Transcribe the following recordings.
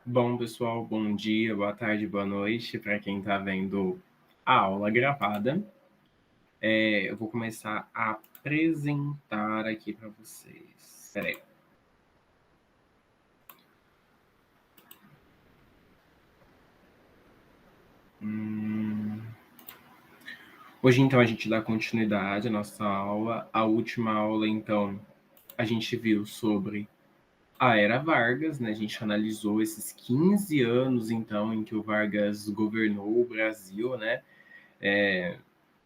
Bom, pessoal, bom dia, boa tarde, boa noite para quem está vendo a aula gravada. Eu vou começar a apresentar aqui para vocês. Espera aí. Hoje, então, a gente dá continuidade à nossa aula. A última aula, então, a gente viu sobre a Era Vargas, né? A gente analisou esses 15 anos, então, em que o Vargas governou o Brasil, né?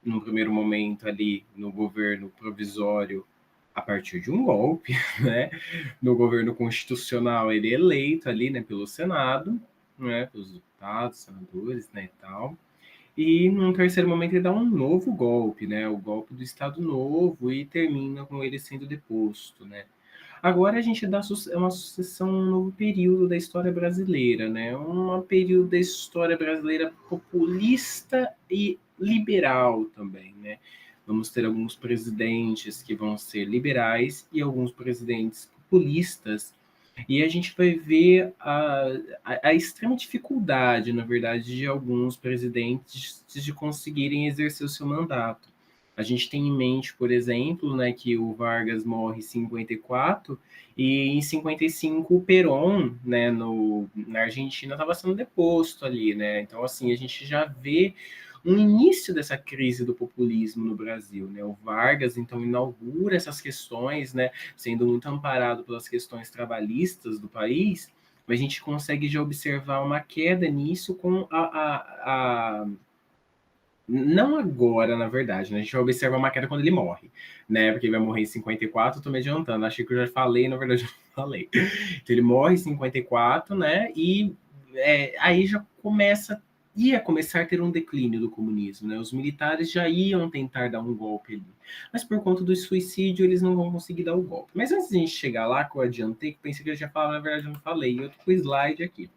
No primeiro momento ali no governo provisório a partir de um golpe, né? No governo constitucional ele é eleito ali, né, pelo Senado, né, pelos deputados, senadores, né, e tal. E num terceiro momento ele dá um novo golpe, né, o golpe do Estado Novo e termina com ele sendo deposto, né. Agora a gente dá uma sucessão, um novo período da história brasileira, né? Um período da história brasileira populista e liberal também, né? Vamos ter alguns presidentes que vão ser liberais e alguns presidentes populistas, e a gente vai ver a extrema dificuldade, na verdade, de alguns presidentes de conseguirem exercer o seu mandato. A gente tem em mente, por exemplo, né, que o Vargas morre em 54 e em 55 o Perón, né, na Argentina, estava sendo deposto ali, né? Então, assim, a gente já vê um início dessa crise do populismo no Brasil, né? O Vargas, então, inaugura essas questões, né, sendo muito amparado pelas questões trabalhistas do país, mas a gente consegue já observar uma queda nisso com não agora, na verdade, né? A gente observa uma queda quando ele morre, né? Porque ele vai morrer em 54, eu tô me adiantando. Achei que eu já falei, na verdade eu não falei. Então ele morre em 54, né? E aí já ia começar a ter um declínio do comunismo, né? Os militares já iam tentar dar um golpe ali. Mas por conta do suicídio, eles não vão conseguir dar o golpe. Mas antes de a gente chegar lá, que eu adiantei, que pensei que eu já falava, na verdade eu não falei. Eu tô com o slide aqui.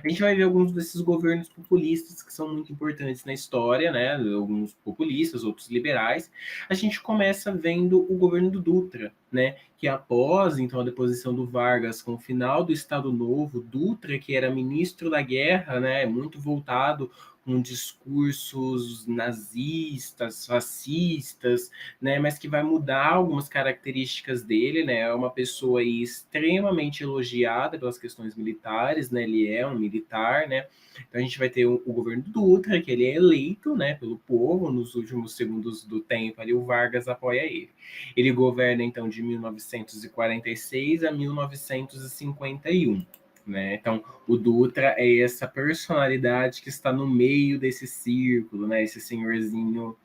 A gente vai ver alguns desses governos populistas que são muito importantes na história, né? Alguns populistas, outros liberais. A gente começa vendo o governo do Dutra, né? Que após então a deposição do Vargas com o final do Estado Novo, Dutra, que era ministro da Guerra, né? Muito voltado com discursos nazistas, fascistas, né, mas que vai mudar algumas características dele, né, é uma pessoa aí extremamente elogiada pelas questões militares, né, ele é um militar, né, então a gente vai ter o governo do Dutra, que ele é eleito, né, pelo povo, nos últimos segundos do tempo ali o Vargas apoia ele. Ele governa então de 1946 a 1951. Né? Então, o Dutra é essa personalidade que está no meio desse círculo, né? Esse senhorzinho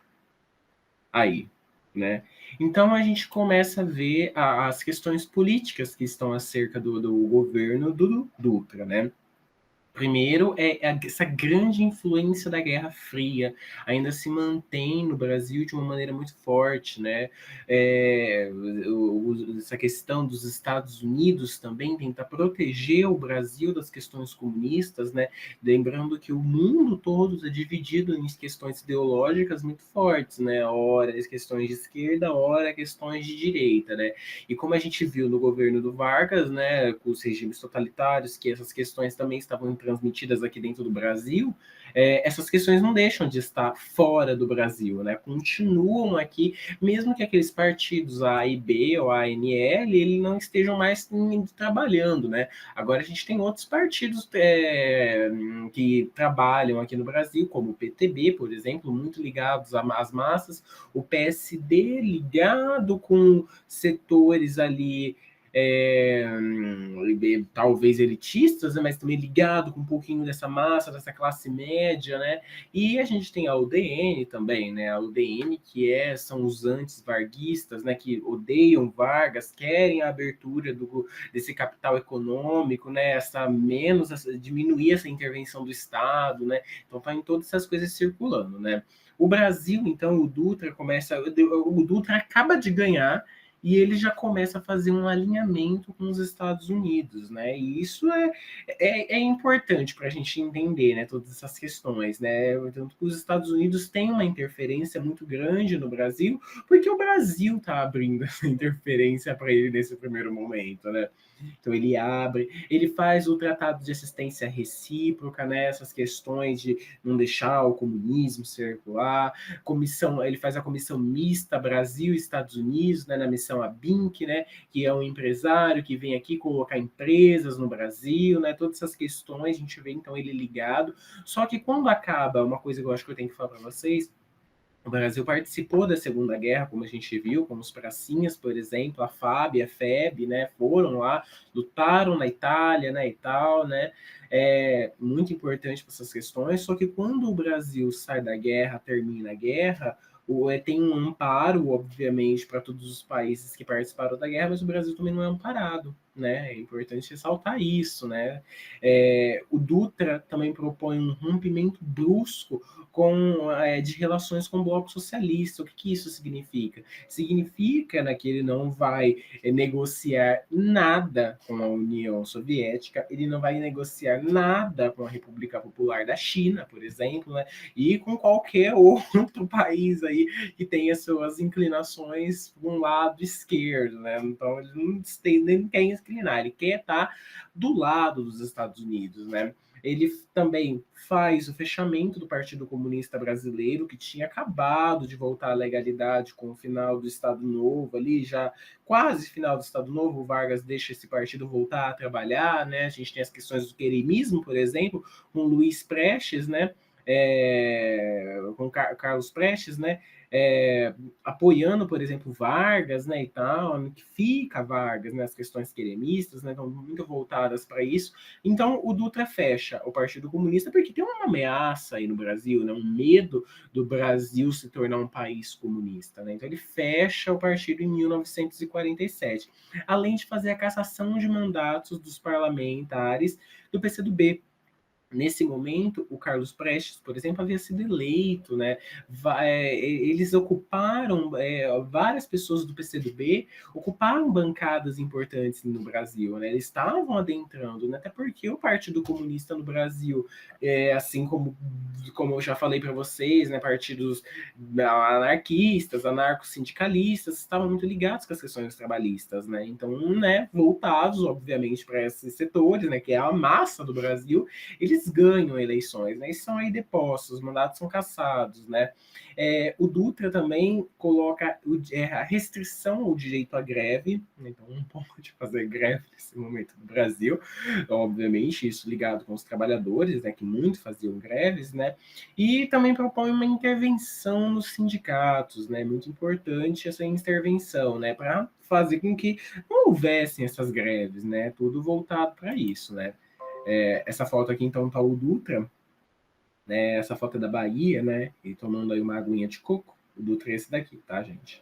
aí, né? Então a gente começa a ver as questões políticas que estão acerca do governo do Dutra, né? Primeiro, essa grande influência da Guerra Fria ainda se mantém no Brasil de uma maneira muito forte, né? Essa questão dos Estados Unidos também tentar proteger o Brasil das questões comunistas, né? Lembrando que o mundo todo é dividido em questões ideológicas muito fortes, né? Ora as questões de esquerda, ora questões de direita, né? E como a gente viu no governo do Vargas, né, com os regimes totalitários, que essas questões também estavam transmitidas aqui dentro do Brasil, essas questões não deixam de estar fora do Brasil, né? Continuam aqui, mesmo que aqueles partidos A e B ou ANL, ele não estejam mais trabalhando, né? Agora a gente tem outros partidos que trabalham aqui no Brasil, como o PTB, por exemplo, muito ligados às massas, o PSD ligado com setores ali talvez elitistas, né, mas também ligado com um pouquinho dessa massa, dessa classe média, né? E a gente tem a UDN também, né? A UDN que são os antes-varguistas, né? Que odeiam Vargas, querem a abertura desse capital econômico, né? Diminuir essa intervenção do Estado, né? Então tá em todas essas coisas circulando, né? O Brasil, então, o Dutra acaba de ganhar e ele já começa a fazer um alinhamento com os Estados Unidos, né? E isso é importante para a gente entender, né, todas essas questões, né? Tanto que os Estados Unidos têm uma interferência muito grande no Brasil, porque o Brasil está abrindo essa interferência para ele nesse primeiro momento, né? Então ele abre, ele faz o tratado de assistência recíproca, né? Essas questões de não deixar o comunismo circular, comissão, ele faz a comissão mista Brasil e Estados Unidos, né? Na missão ABINC, né? Que é um empresário que vem aqui colocar empresas no Brasil, né? Todas essas questões a gente vê então ele ligado. Só que quando acaba, uma coisa que eu acho que eu tenho que falar para vocês, o Brasil participou da Segunda Guerra, como a gente viu, como os pracinhas, por exemplo, a FAB, a FEB, né, foram lá, lutaram na Itália, né, e tal, né, muito importante para essas questões, só que quando o Brasil sai da guerra, termina a guerra, tem um amparo, obviamente, para todos os países que participaram da guerra, mas o Brasil também não é amparado, né, é importante ressaltar isso, né. O Dutra também propõe um rompimento brusco de relações com o bloco socialista. O que isso significa? Significa, né, que ele não vai negociar nada com a União Soviética, ele não vai negociar nada com a República Popular da China, por exemplo, né, e com qualquer outro país aí que tenha suas inclinações para um lado esquerdo, né? Então ele não tem, nem quer inclinar, ele quer estar do lado dos Estados Unidos, né? Ele também faz o fechamento do Partido Comunista Brasileiro, que tinha acabado de voltar à legalidade com o final do Estado Novo, ali já quase final do Estado Novo, o Vargas deixa esse partido voltar a trabalhar, né? A gente tem as questões do queremismo, por exemplo, com Luiz Prestes, né? Com Carlos Prestes, né? Apoiando, por exemplo, Vargas, né, e tal, que fica Vargas, né, as questões queremistas, né, estão muito voltadas para isso. Então, o Dutra fecha o Partido Comunista porque tem uma ameaça aí no Brasil, né, um medo do Brasil se tornar um país comunista, né? Então, ele fecha o partido em 1947, além de fazer a cassação de mandatos dos parlamentares do PCdoB. Nesse momento, o Carlos Prestes, por exemplo, havia sido eleito, né? Eles ocuparam, várias pessoas do PCdoB ocuparam bancadas importantes no Brasil, né? Eles estavam adentrando, né? Até porque o Partido Comunista no Brasil, assim como eu já falei para vocês, né? Partidos anarquistas, anarco-sindicalistas, estavam muito ligados com as questões trabalhistas, né? Então, né? Voltados, obviamente, para esses setores, né? Que é a massa do Brasil, eles ganham eleições, né? E são aí depostos, os mandatos são cassados, né? O Dutra também coloca a restrição ao direito à greve, né? Então não pode fazer greve nesse momento no Brasil, obviamente, isso ligado com os trabalhadores, né? Que muito faziam greves, né? E também propõe uma intervenção nos sindicatos, né? Muito importante essa intervenção, né? Para fazer com que não houvessem essas greves, né? Tudo voltado para isso, né? Essa foto aqui, então, tá o Dutra, né? Essa foto é da Bahia, né? E tomando aí uma aguinha de coco. O Dutra é esse daqui, tá, gente?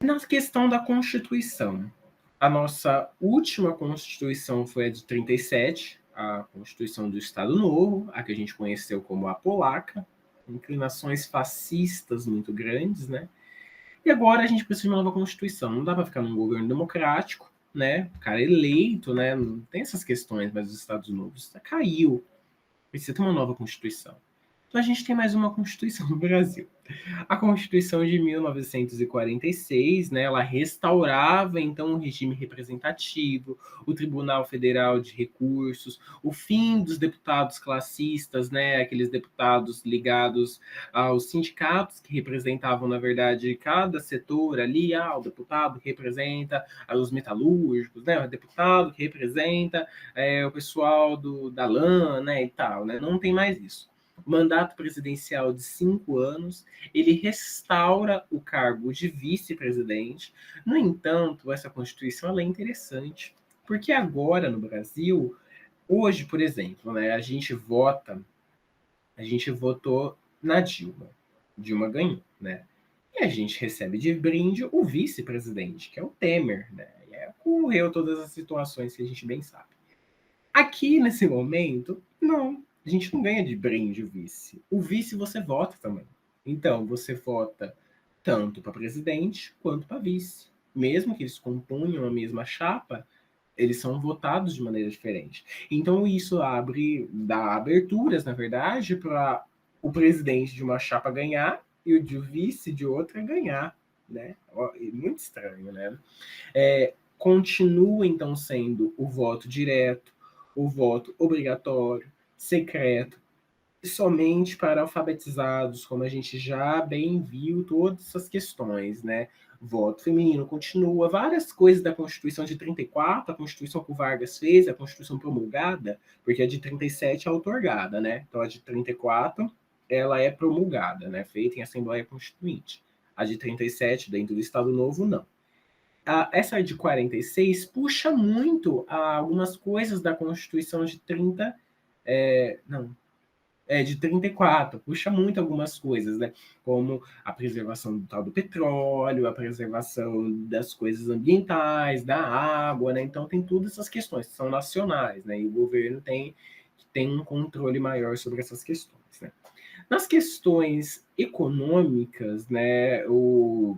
Na questão da Constituição, a nossa última Constituição foi a de 37, a Constituição do Estado Novo, a que a gente conheceu como a polaca, inclinações fascistas muito grandes, né? E agora a gente precisa de uma nova Constituição. Não dá para ficar num governo democrático, né? O cara eleito, né? Não tem essas questões, mas os Estados Unidos caiu. Precisa ter uma nova Constituição. Então a gente tem mais uma Constituição no Brasil. A Constituição de 1946, né, ela restaurava então o regime representativo, o Tribunal Federal de Recursos, o fim dos deputados classistas, né, aqueles deputados ligados aos sindicatos que representavam, na verdade, cada setor ali, o deputado que representa os metalúrgicos, né, o deputado que representa o pessoal da lã, né, e tal, né, não tem mais isso. Mandato presidencial de 5 anos, ele restaura o cargo de vice-presidente. No entanto, essa Constituição é interessante, porque agora no Brasil, hoje, por exemplo, né, a gente votou na Dilma. Dilma ganhou, né? E a gente recebe de brinde o vice-presidente, que é o Temer, né? E ocorreu todas as situações que a gente bem sabe. Aqui, nesse momento, não. A gente não ganha de brinde o vice. O vice você vota também. Então, você vota tanto para presidente quanto para vice. Mesmo que eles componham a mesma chapa, eles são votados de maneira diferente. Então, isso dá aberturas, na verdade, para o presidente de uma chapa ganhar e o de vice de outra ganhar, né? Muito estranho, né? Continua, então, sendo o voto direto, o voto obrigatório, secreto, somente para alfabetizados, como a gente já bem viu todas essas questões, né? Voto feminino continua, várias coisas da Constituição de 34, a Constituição que o Vargas fez, a Constituição promulgada, porque a de 37 é outorgada, né? Então a de 34, ela é promulgada, né? Feita em Assembleia Constituinte. A de 37, dentro do Estado Novo, não. Essa de 46 puxa muito algumas coisas da Constituição de 30, não, de 34, puxa muito algumas coisas, né? Como a preservação do tal do petróleo, a preservação das coisas ambientais, da água, né? Então tem todas essas questões que são nacionais, né? E o governo tem um controle maior sobre essas questões, né? Nas questões econômicas, né, o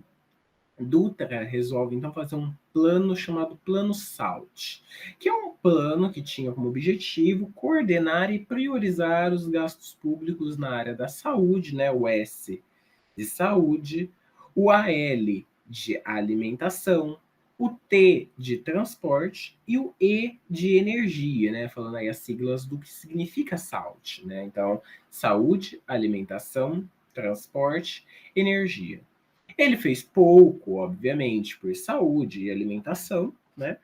Dutra resolve então fazer um plano chamado Plano SALT, que é um plano que tinha como objetivo coordenar e priorizar os gastos públicos na área da saúde, né, o S de saúde, o AL de alimentação, o T de transporte e o E de energia, né, falando aí as siglas do que significa SALT, né? Então, saúde, alimentação, transporte, energia. Ele fez pouco, obviamente, por saúde e alimentação, né?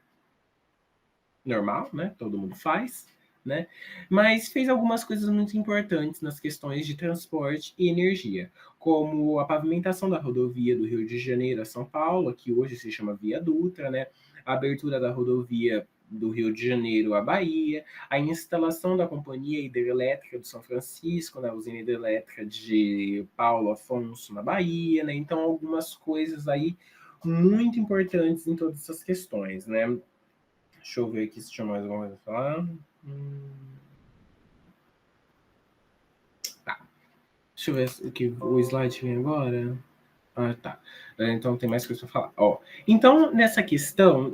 Normal, né? Todo mundo faz, né? Mas fez algumas coisas muito importantes nas questões de transporte e energia, como a pavimentação da rodovia do Rio de Janeiro a São Paulo, que hoje se chama Via Dutra, né? A abertura da rodovia do Rio de Janeiro à Bahia, a instalação da Companhia Hidrelétrica do São Francisco, na usina hidrelétrica de Paulo Afonso, na Bahia, né? Então, algumas coisas aí muito importantes em todas essas questões, né? Deixa eu ver aqui se tinha mais alguma coisa a falar. Tá. Deixa eu ver o que o slide vem agora. Ah, tá. Então tem mais coisa para falar. Ó, então, nessa questão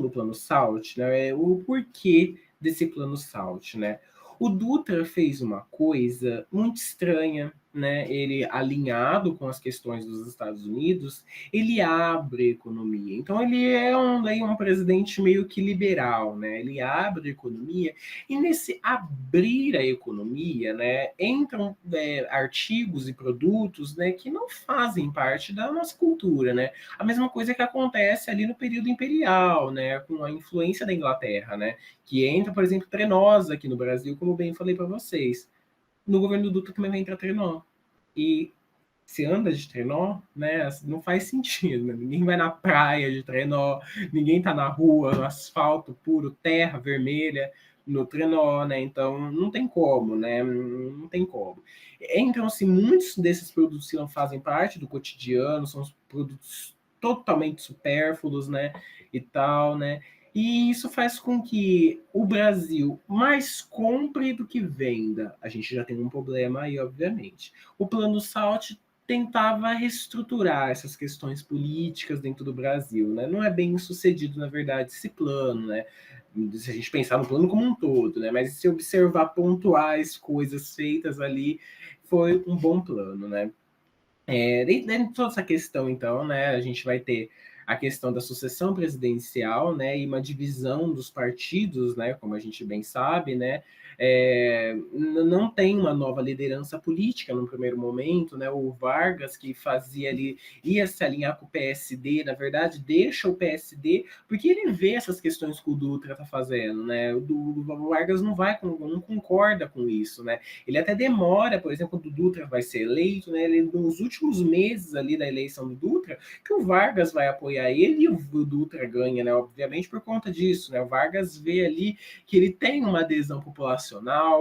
do plano SALT, né, o porquê desse plano SALT, né? O Dutra fez uma coisa muito estranha, né? Ele, alinhado com as questões dos Estados Unidos, ele abre a economia. Então, ele é um presidente meio que liberal, né? Ele abre a economia, e nesse abrir a economia, né, entram artigos e produtos, né, que não fazem parte da nossa cultura, né? A mesma coisa que acontece ali no período imperial, né, com a influência da Inglaterra, né? Que entra, por exemplo, trenós aqui no Brasil, como bem falei para vocês. No governo do Dutra também vai entrar trenó. E se anda de trenó, né? Não faz sentido, né? Ninguém vai na praia de trenó, ninguém tá na rua, no asfalto puro, terra vermelha, no trenó, né? Então não tem como, né? Não tem como. Entram-se muitos desses produtos que não fazem parte do cotidiano, são produtos totalmente supérfluos, né? E tal, né? E isso faz com que o Brasil mais compre do que venda. A gente já tem um problema aí, obviamente. O plano SALT tentava reestruturar essas questões políticas dentro do Brasil, né? Não é bem sucedido, na verdade, esse plano, né? Se a gente pensar no plano como um todo, né? Mas se observar pontuais coisas feitas ali, foi um bom plano, né? Dentro de toda essa questão, então, né, a gente vai ter a questão da sucessão presidencial, né, e uma divisão dos partidos, né, como a gente bem sabe, né, não tem uma nova liderança política no primeiro momento, né, o Vargas, que fazia ali, ia se alinhar com o PSD, na verdade, deixa o PSD, porque ele vê essas questões que o Dutra está fazendo, né, o Vargas não concorda com isso, né, ele até demora, por exemplo, quando o Dutra vai ser eleito, né, ele, nos últimos meses ali da eleição do Dutra, que o Vargas vai apoiar ele e o Dutra ganha, né, obviamente por conta disso, né, o Vargas vê ali que ele tem uma adesão populacional,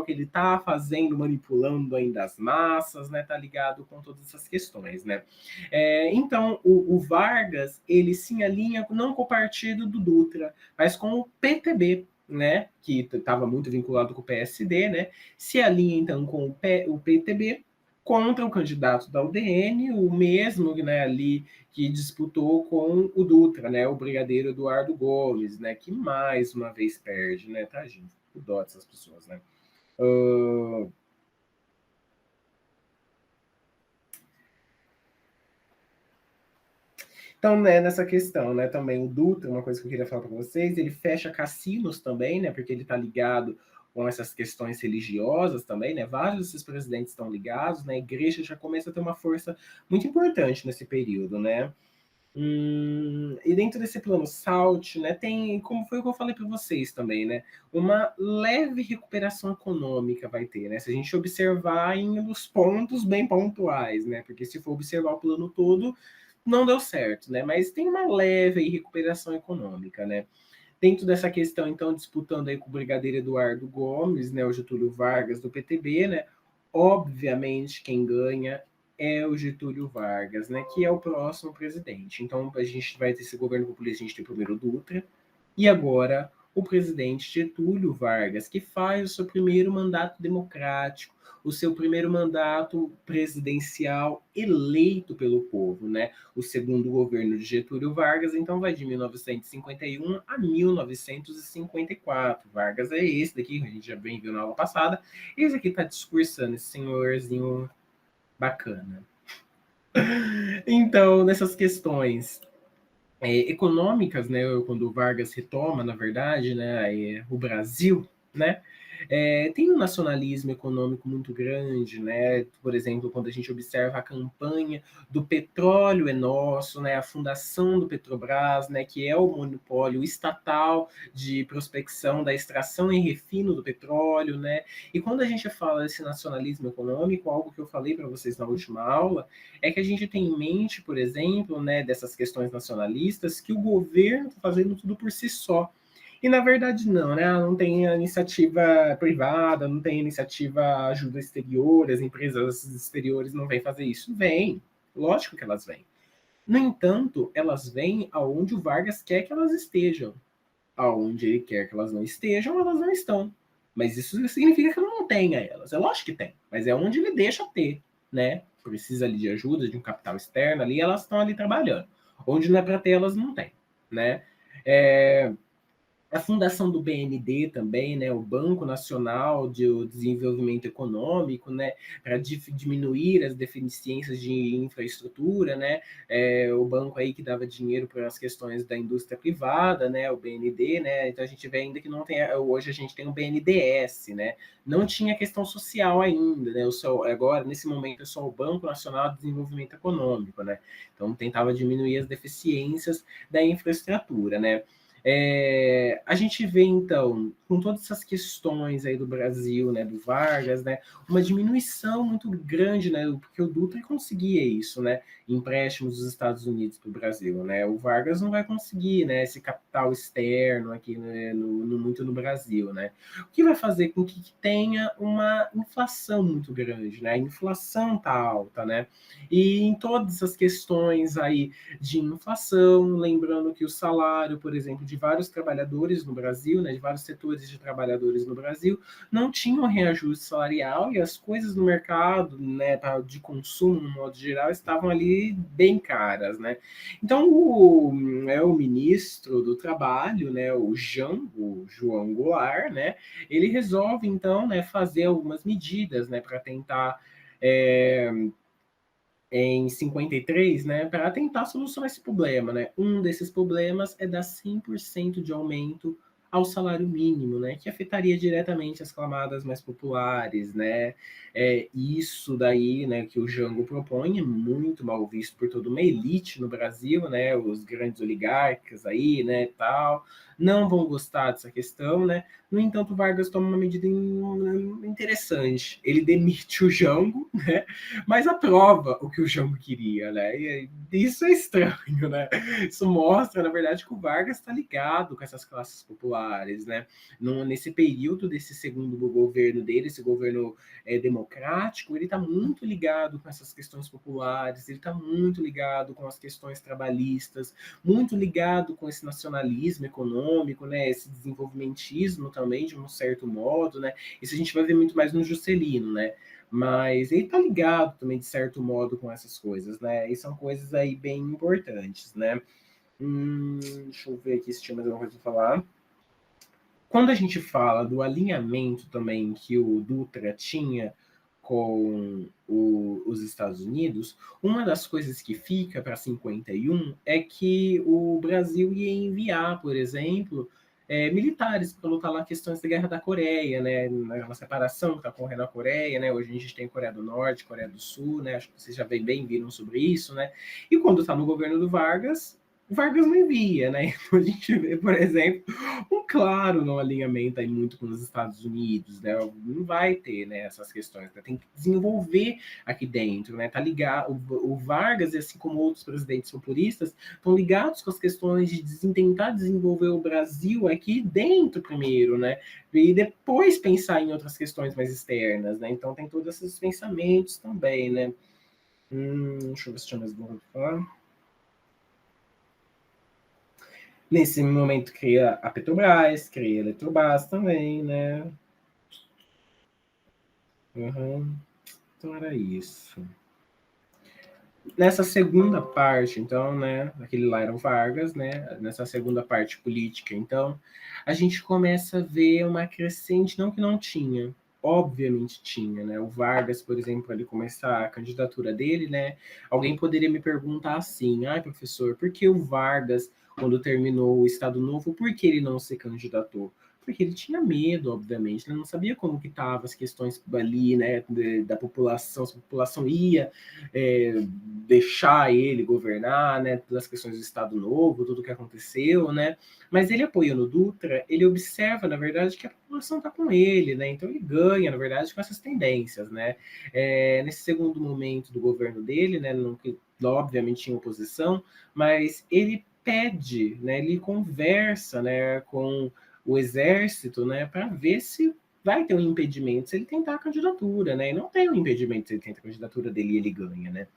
que ele está fazendo, manipulando ainda as massas, né, tá ligado com todas essas questões, né. Então, o Vargas, ele se alinha não com o partido do Dutra, mas com o PTB, né, que estava muito vinculado com o PSD, né, se alinha então com o PTB, contra o candidato da UDN, o mesmo, né, ali que disputou com o Dutra, né, o brigadeiro Eduardo Gomes, né, que mais uma vez perde, né, tadinho, o dó dessas pessoas, né. Então, né, nessa questão, né, também o Dutra, uma coisa que eu queria falar para vocês, ele fecha cassinos também, né, porque ele está ligado com essas questões religiosas também, né, vários desses presidentes estão ligados, né, a igreja já começa a ter uma força muito importante nesse período, né. E dentro desse plano SALT, né, tem, como foi o que eu falei para vocês também, né, uma leve recuperação econômica vai ter, né, se a gente observar em uns pontos bem pontuais, né, porque se for observar o plano todo, não deu certo, né, mas tem uma leve aí recuperação econômica, né. Dentro dessa questão, então, disputando aí com o brigadeiro Eduardo Gomes, né, o Getúlio Vargas do PTB, né, obviamente quem ganha é o Getúlio Vargas, né, que é o próximo presidente. Então, a gente vai ter esse governo populista, a gente tem primeiro o Dutra, e agora o presidente Getúlio Vargas, que faz o seu primeiro mandato democrático, o seu primeiro mandato presidencial eleito pelo povo, né? O segundo governo de Getúlio Vargas, então vai de 1951 a 1954. Vargas é esse daqui, a gente já bem viu na aula passada. Esse aqui está discursando, esse senhorzinho bacana. Então, nessas questões econômicas, né, quando o Vargas retoma, na verdade, né, o Brasil, né, tem um nacionalismo econômico muito grande, né, por exemplo, quando a gente observa a campanha do petróleo é nosso, né, a fundação do Petrobras, né, que é o monopólio estatal de prospecção da extração e refino do petróleo, né, e quando a gente fala desse nacionalismo econômico, algo que eu falei para vocês na última aula, é que a gente tem em mente, por exemplo, né, dessas questões nacionalistas, que o governo está fazendo tudo por si só. E na verdade não, né? Não tem iniciativa privada, não tem iniciativa ajuda exterior, as empresas exteriores não vêm fazer isso. Vêm, lógico que elas vêm. No entanto, elas vêm aonde o Vargas quer que elas estejam. Aonde ele quer que elas não estejam, elas não estão. Mas isso significa que ele não tenha elas. É lógico que tem, mas é onde ele deixa ter, né? Precisa ali de ajuda, de um capital externo ali, elas estão ali trabalhando. Onde não é para ter, elas não têm, né? É, a fundação do BND também, né, o Banco Nacional de Desenvolvimento Econômico, né, para diminuir as deficiências de infraestrutura, né, o banco aí que dava dinheiro para as questões da indústria privada, né, o BND, né, então a gente vê ainda que não tem, hoje a gente tem o BNDES, né, não tinha questão social ainda, né, agora nesse momento é só o Banco Nacional de Desenvolvimento Econômico, né, então tentava diminuir as deficiências da infraestrutura, né. A gente vê, então, com todas essas questões aí do Brasil, né, do Vargas, né, uma diminuição muito grande, né, porque o Dutra conseguia isso, né, empréstimos dos Estados Unidos para o Brasil, né, o Vargas não vai conseguir, né, esse capital externo aqui, né, muito no Brasil, né, o que vai fazer com que tenha uma inflação muito grande, né, a inflação está alta, né, e em todas essas questões aí de inflação, lembrando que o salário, por exemplo, de vários trabalhadores no Brasil, né, de vários setores de trabalhadores no Brasil, não tinham reajuste salarial e as coisas no mercado, né, de consumo, no modo geral, estavam ali bem caras, né. Então, o ministro do Trabalho, né, o João Goulart, né, ele resolve, então, né, fazer algumas medidas, né, para tentar em 53, né, para tentar solucionar esse problema, né. Um desses problemas é dar 100% de aumento ao salário mínimo, né, que afetaria diretamente as camadas mais populares, né. Isso daí, né, que o Jango propõe é muito mal visto por toda uma elite no Brasil, né, os grandes oligarcas aí, né, tal, não vão gostar dessa questão, né. No entanto, Vargas toma uma medida interessante. Ele demite o Jango, né, mas aprova o que o Jango queria, né? E isso é estranho, né? Isso mostra, na verdade, que o Vargas está ligado com essas classes populares, né? Nesse período desse segundo governo dele, esse governo democrático, ele está muito ligado com essas questões populares, ele está muito ligado com as questões trabalhistas, muito ligado com esse nacionalismo econômico, né? Esse desenvolvimentismo também, de um certo modo, né? Isso a gente vai ver muito mais no Juscelino, né? mas ele tá ligado também, de certo modo, com essas coisas, né? E são coisas aí bem importantes, né? Deixa eu ver aqui se tinha mais alguma coisa para falar. Quando a gente fala do alinhamento também que o Dutra tinha com os Estados Unidos, uma das coisas que fica para 51 é que o Brasil ia enviar, por exemplo, militares para lutar lá questões da Guerra da Coreia, né, na separação que está ocorrendo na Coreia, né, hoje a gente tem Coreia do Norte, Coreia do Sul, né, acho que vocês já bem viram sobre isso, né, e quando está no governo do Vargas, o Vargas não envia, né, então a gente vê, por exemplo, claro não alinhamento aí muito com os Estados Unidos, né? Não vai ter, né, essas questões, né? Tem que desenvolver aqui dentro, né? Tá ligado, o Vargas, e assim como outros presidentes populistas, estão ligados com as questões de tentar desenvolver o Brasil aqui dentro primeiro, né? E depois pensar em outras questões mais externas, né? Então tem todos esses pensamentos também, né? Deixa eu ver se tinha mais alguma coisa pra falar. Nesse momento cria a Petrobras, cria a Eletrobras também, né? Uhum. Então era isso. Nessa segunda parte, então, né? Aquele lá era o Vargas, né? Nessa segunda parte política, então, a gente começa a ver uma crescente, não que não tinha, obviamente tinha, né? O Vargas, por exemplo, ele começar a candidatura dele, né? Alguém poderia me perguntar assim: ai, professor, por que o Vargas, quando terminou o Estado Novo, por que ele não se candidatou? Porque ele tinha medo, obviamente, ele não sabia como que estavam as questões ali, né, da população, se a população ia deixar ele governar, né, todas as questões do Estado Novo, tudo que aconteceu, né, mas ele apoiando o Dutra, ele observa, na verdade, que a população está com ele, né, então ele ganha, na verdade, com essas tendências, né. Nesse segundo momento do governo dele, né, que obviamente tinha oposição, mas ele pede, né, ele conversa, né, com o exército, né, para ver se vai ter um impedimento se ele tentar a candidatura, né? E não tem um impedimento se ele tenta a candidatura dele e ele ganha, né?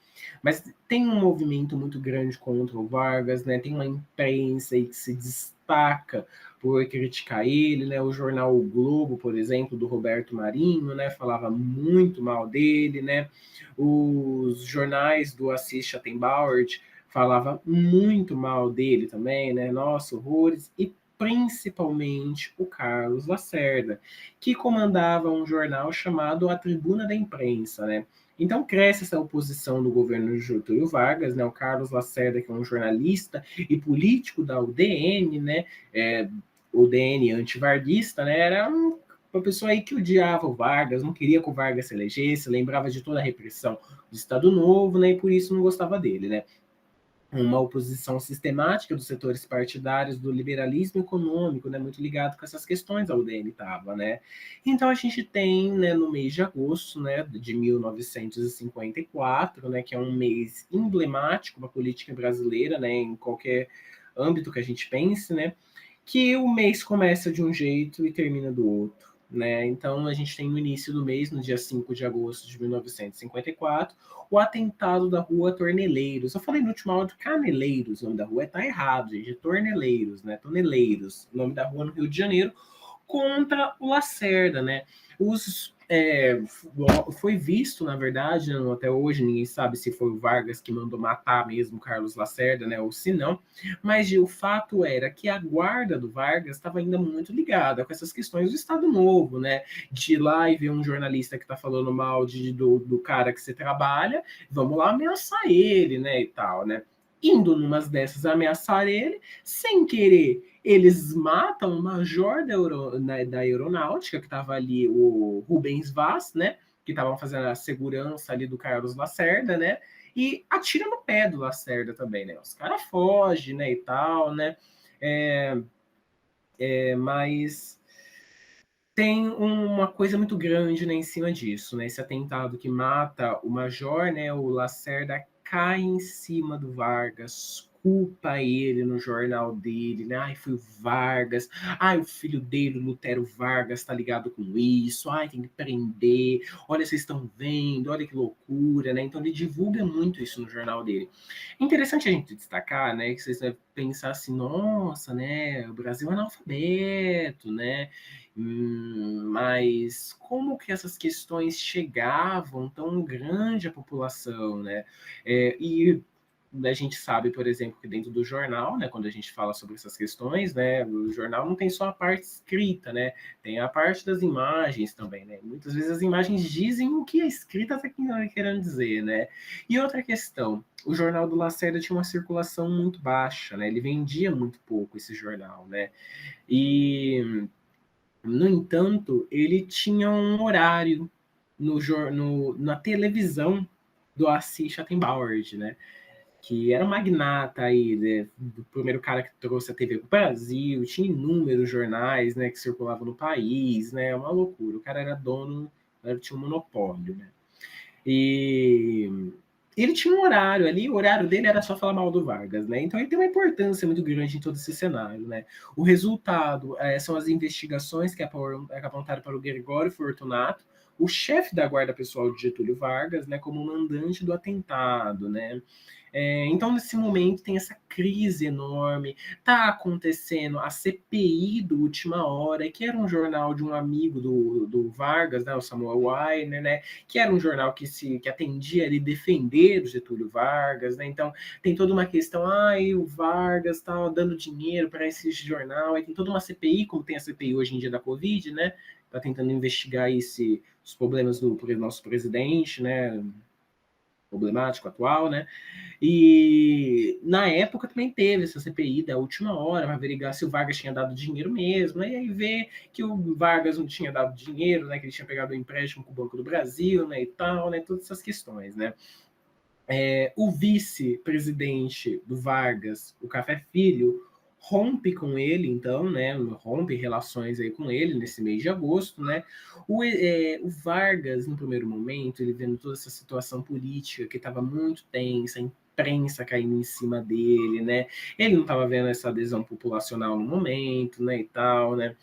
Mas tem um movimento muito grande contra o Vargas, né? Tem uma imprensa aí que se destaca por criticar ele, né? O jornal O Globo, por exemplo, do Roberto Marinho, né? Falava muito mal dele, né? Os jornais do Assis Schattenbauer falava muito mal dele também, né? Nossa, horrores. E principalmente o Carlos Lacerda, que comandava um jornal chamado A Tribuna da Imprensa, né? Então cresce essa oposição do governo de Getúlio Vargas, né? O Carlos Lacerda, que é um jornalista e político da UDN, né? O DN antivarguista, né? Era uma pessoa aí que odiava o Vargas, não queria que o Vargas se elegesse, lembrava de toda a repressão do Estado Novo, né? E por isso não gostava dele, né? Uma oposição sistemática dos setores partidários do liberalismo econômico, né, muito ligado com essas questões a UDN estava, né? Então a gente tem, né, no mês de agosto, né, de 1954, né, que é um mês emblemático para a política brasileira, né, em qualquer âmbito que a gente pense, né, que o mês começa de um jeito e termina do outro. Né? Então, a gente tem no início do mês, no dia 5 de agosto de 1954, o atentado da rua Torneleiros. Eu falei no último áudio Caneleiros, o nome da rua tá errado, gente, é Torneleiros, né? Toneleiros, o nome da rua no Rio de Janeiro, contra o Lacerda, né? Foi visto, na verdade, né, até hoje ninguém sabe se foi o Vargas que mandou matar mesmo o Carlos Lacerda, né, ou se não, mas o fato era que a guarda do Vargas estava ainda muito ligada com essas questões do Estado Novo, né, de ir lá e ver um jornalista que está falando mal do cara que você trabalha, vamos lá ameaçar ele, né, e tal, né. Indo numas dessas ameaçar ele, sem querer, eles matam o major da aeronáutica, que estava ali, o Rubens Vaz, né? Que estavam fazendo a segurança ali do Carlos Lacerda, né? E atira no pé do Lacerda também, né? Os caras fogem, né? E tal, né? Mas tem uma coisa muito grande, né, em cima disso, né? Esse atentado que mata o major, né? O Lacerda cai em cima do Vargas culpa ele no jornal dele, né? Ai, foi o Vargas, ai, o filho dele, o Lutero Vargas, tá ligado com isso, ai, tem que prender, olha, vocês estão vendo, olha que loucura, né? Então ele divulga muito isso no jornal dele. É interessante a gente destacar, né, que vocês devem pensar assim, nossa, né, o Brasil é analfabeto, né? Mas como que essas questões chegavam tão grande à população, né? E a gente sabe, por exemplo, que dentro do jornal, né, quando a gente fala sobre essas questões, né, o jornal não tem só a parte escrita, né, tem a parte das imagens também, né. Muitas vezes as imagens dizem o que a escrita está querendo dizer, né. E outra questão, o jornal do Lacerda tinha uma circulação muito baixa, né, ele vendia muito pouco esse jornal, né. E, no entanto, ele tinha um horário na televisão do Assis Schattenbauer, né, que era um magnata aí, né, o primeiro cara que trouxe a TV para o Brasil, tinha inúmeros jornais, né, que circulavam no país, né, uma loucura. O cara era dono, tinha um monopólio, né. E ele tinha um horário ali, o horário dele era só falar mal do Vargas, né? Então ele tem uma importância muito grande em todo esse cenário, né? O resultado são as investigações que apontaram para o Gregório Fortunato, o chefe da guarda pessoal de Getúlio Vargas, né, como mandante do atentado, né? Então, nesse momento, tem essa crise enorme. Tá acontecendo a CPI do Última Hora, que era um jornal de um amigo do Vargas, né, o Samuel Weiner, né, que era um jornal que atendia a defender o Getúlio Vargas. Né, então, tem toda uma questão, o Vargas está dando dinheiro para esse jornal, aí tem toda uma CPI, como tem a CPI hoje em dia da Covid, né, está tentando investigar os problemas do nosso presidente, né, problemático atual, né? E na época também teve essa CPI da última hora para averiguar se o Vargas tinha dado dinheiro mesmo, né? E aí vê que o Vargas não tinha dado dinheiro, né? Que ele tinha pegado um empréstimo com o Banco do Brasil, né? E tal, né? Todas essas questões, né? O vice-presidente do Vargas, o Café Filho, rompe com ele, então, né? Rompe relações aí com ele nesse mês de agosto, né? O Vargas, no primeiro momento, ele vendo toda essa situação política que estava muito tensa, a imprensa caindo em cima dele, né? Ele não estava vendo essa adesão populacional no momento, né? E tal, né?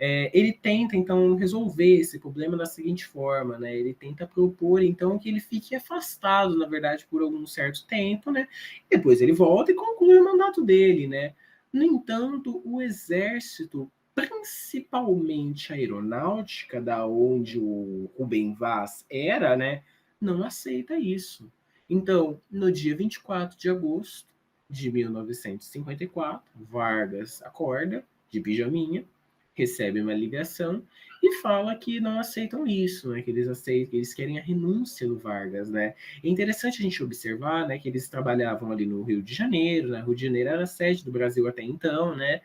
Ele tenta, então, resolver esse problema da seguinte forma, né? Ele tenta propor, então, que ele fique afastado, na verdade, por algum certo tempo, né? E depois ele volta e conclui o mandato dele, né? No entanto, o exército, principalmente a aeronáutica, da onde o Rubem Vaz era, né? Não aceita isso. Então, no dia 24 de agosto de 1954, Vargas acorda de pijaminha, recebe uma ligação e fala que não aceitam isso, né? Que eles aceitam, que eles querem a renúncia do Vargas, né? É interessante a gente observar, né, que eles trabalhavam ali no Rio de Janeiro, né? Rio de Janeiro era a sede do Brasil até então, né?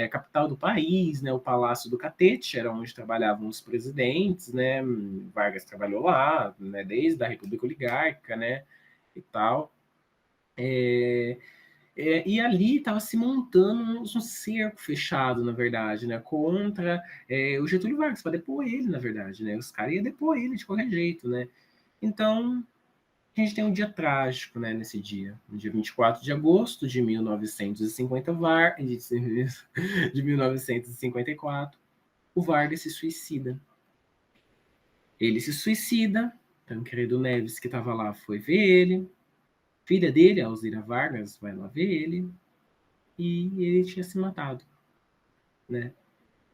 Capital do país, né? O Palácio do Catete era onde trabalhavam os presidentes, né? Vargas trabalhou lá, né? Desde a República Oligárquica, né? E tal. E ali estava se montando um cerco fechado, na verdade, né, contra o Getúlio Vargas, para depor ele, na verdade, né, os caras iam depor ele de qualquer jeito, né. Então, a gente tem um dia trágico, né, nesse dia, no dia 24 de agosto de 1950, de 1954, o Vargas se suicida. Ele se suicida, Tancredo Neves, que estava lá, foi ver ele, filha dele, Alzira Vargas, vai lá ver ele, e ele tinha se matado, né?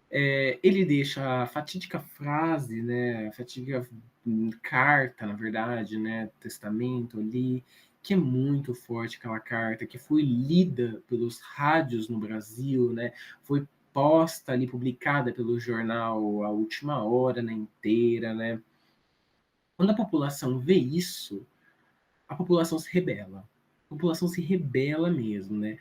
Ele deixa a fatídica frase, né? A fatídica carta, na verdade, né? Testamento ali, que é muito forte aquela carta, que foi lida pelos rádios no Brasil, né? Foi posta ali, publicada pelo jornal A Última Hora, na inteira, né? Quando a população vê isso, a população se rebela. A população se rebela mesmo, né?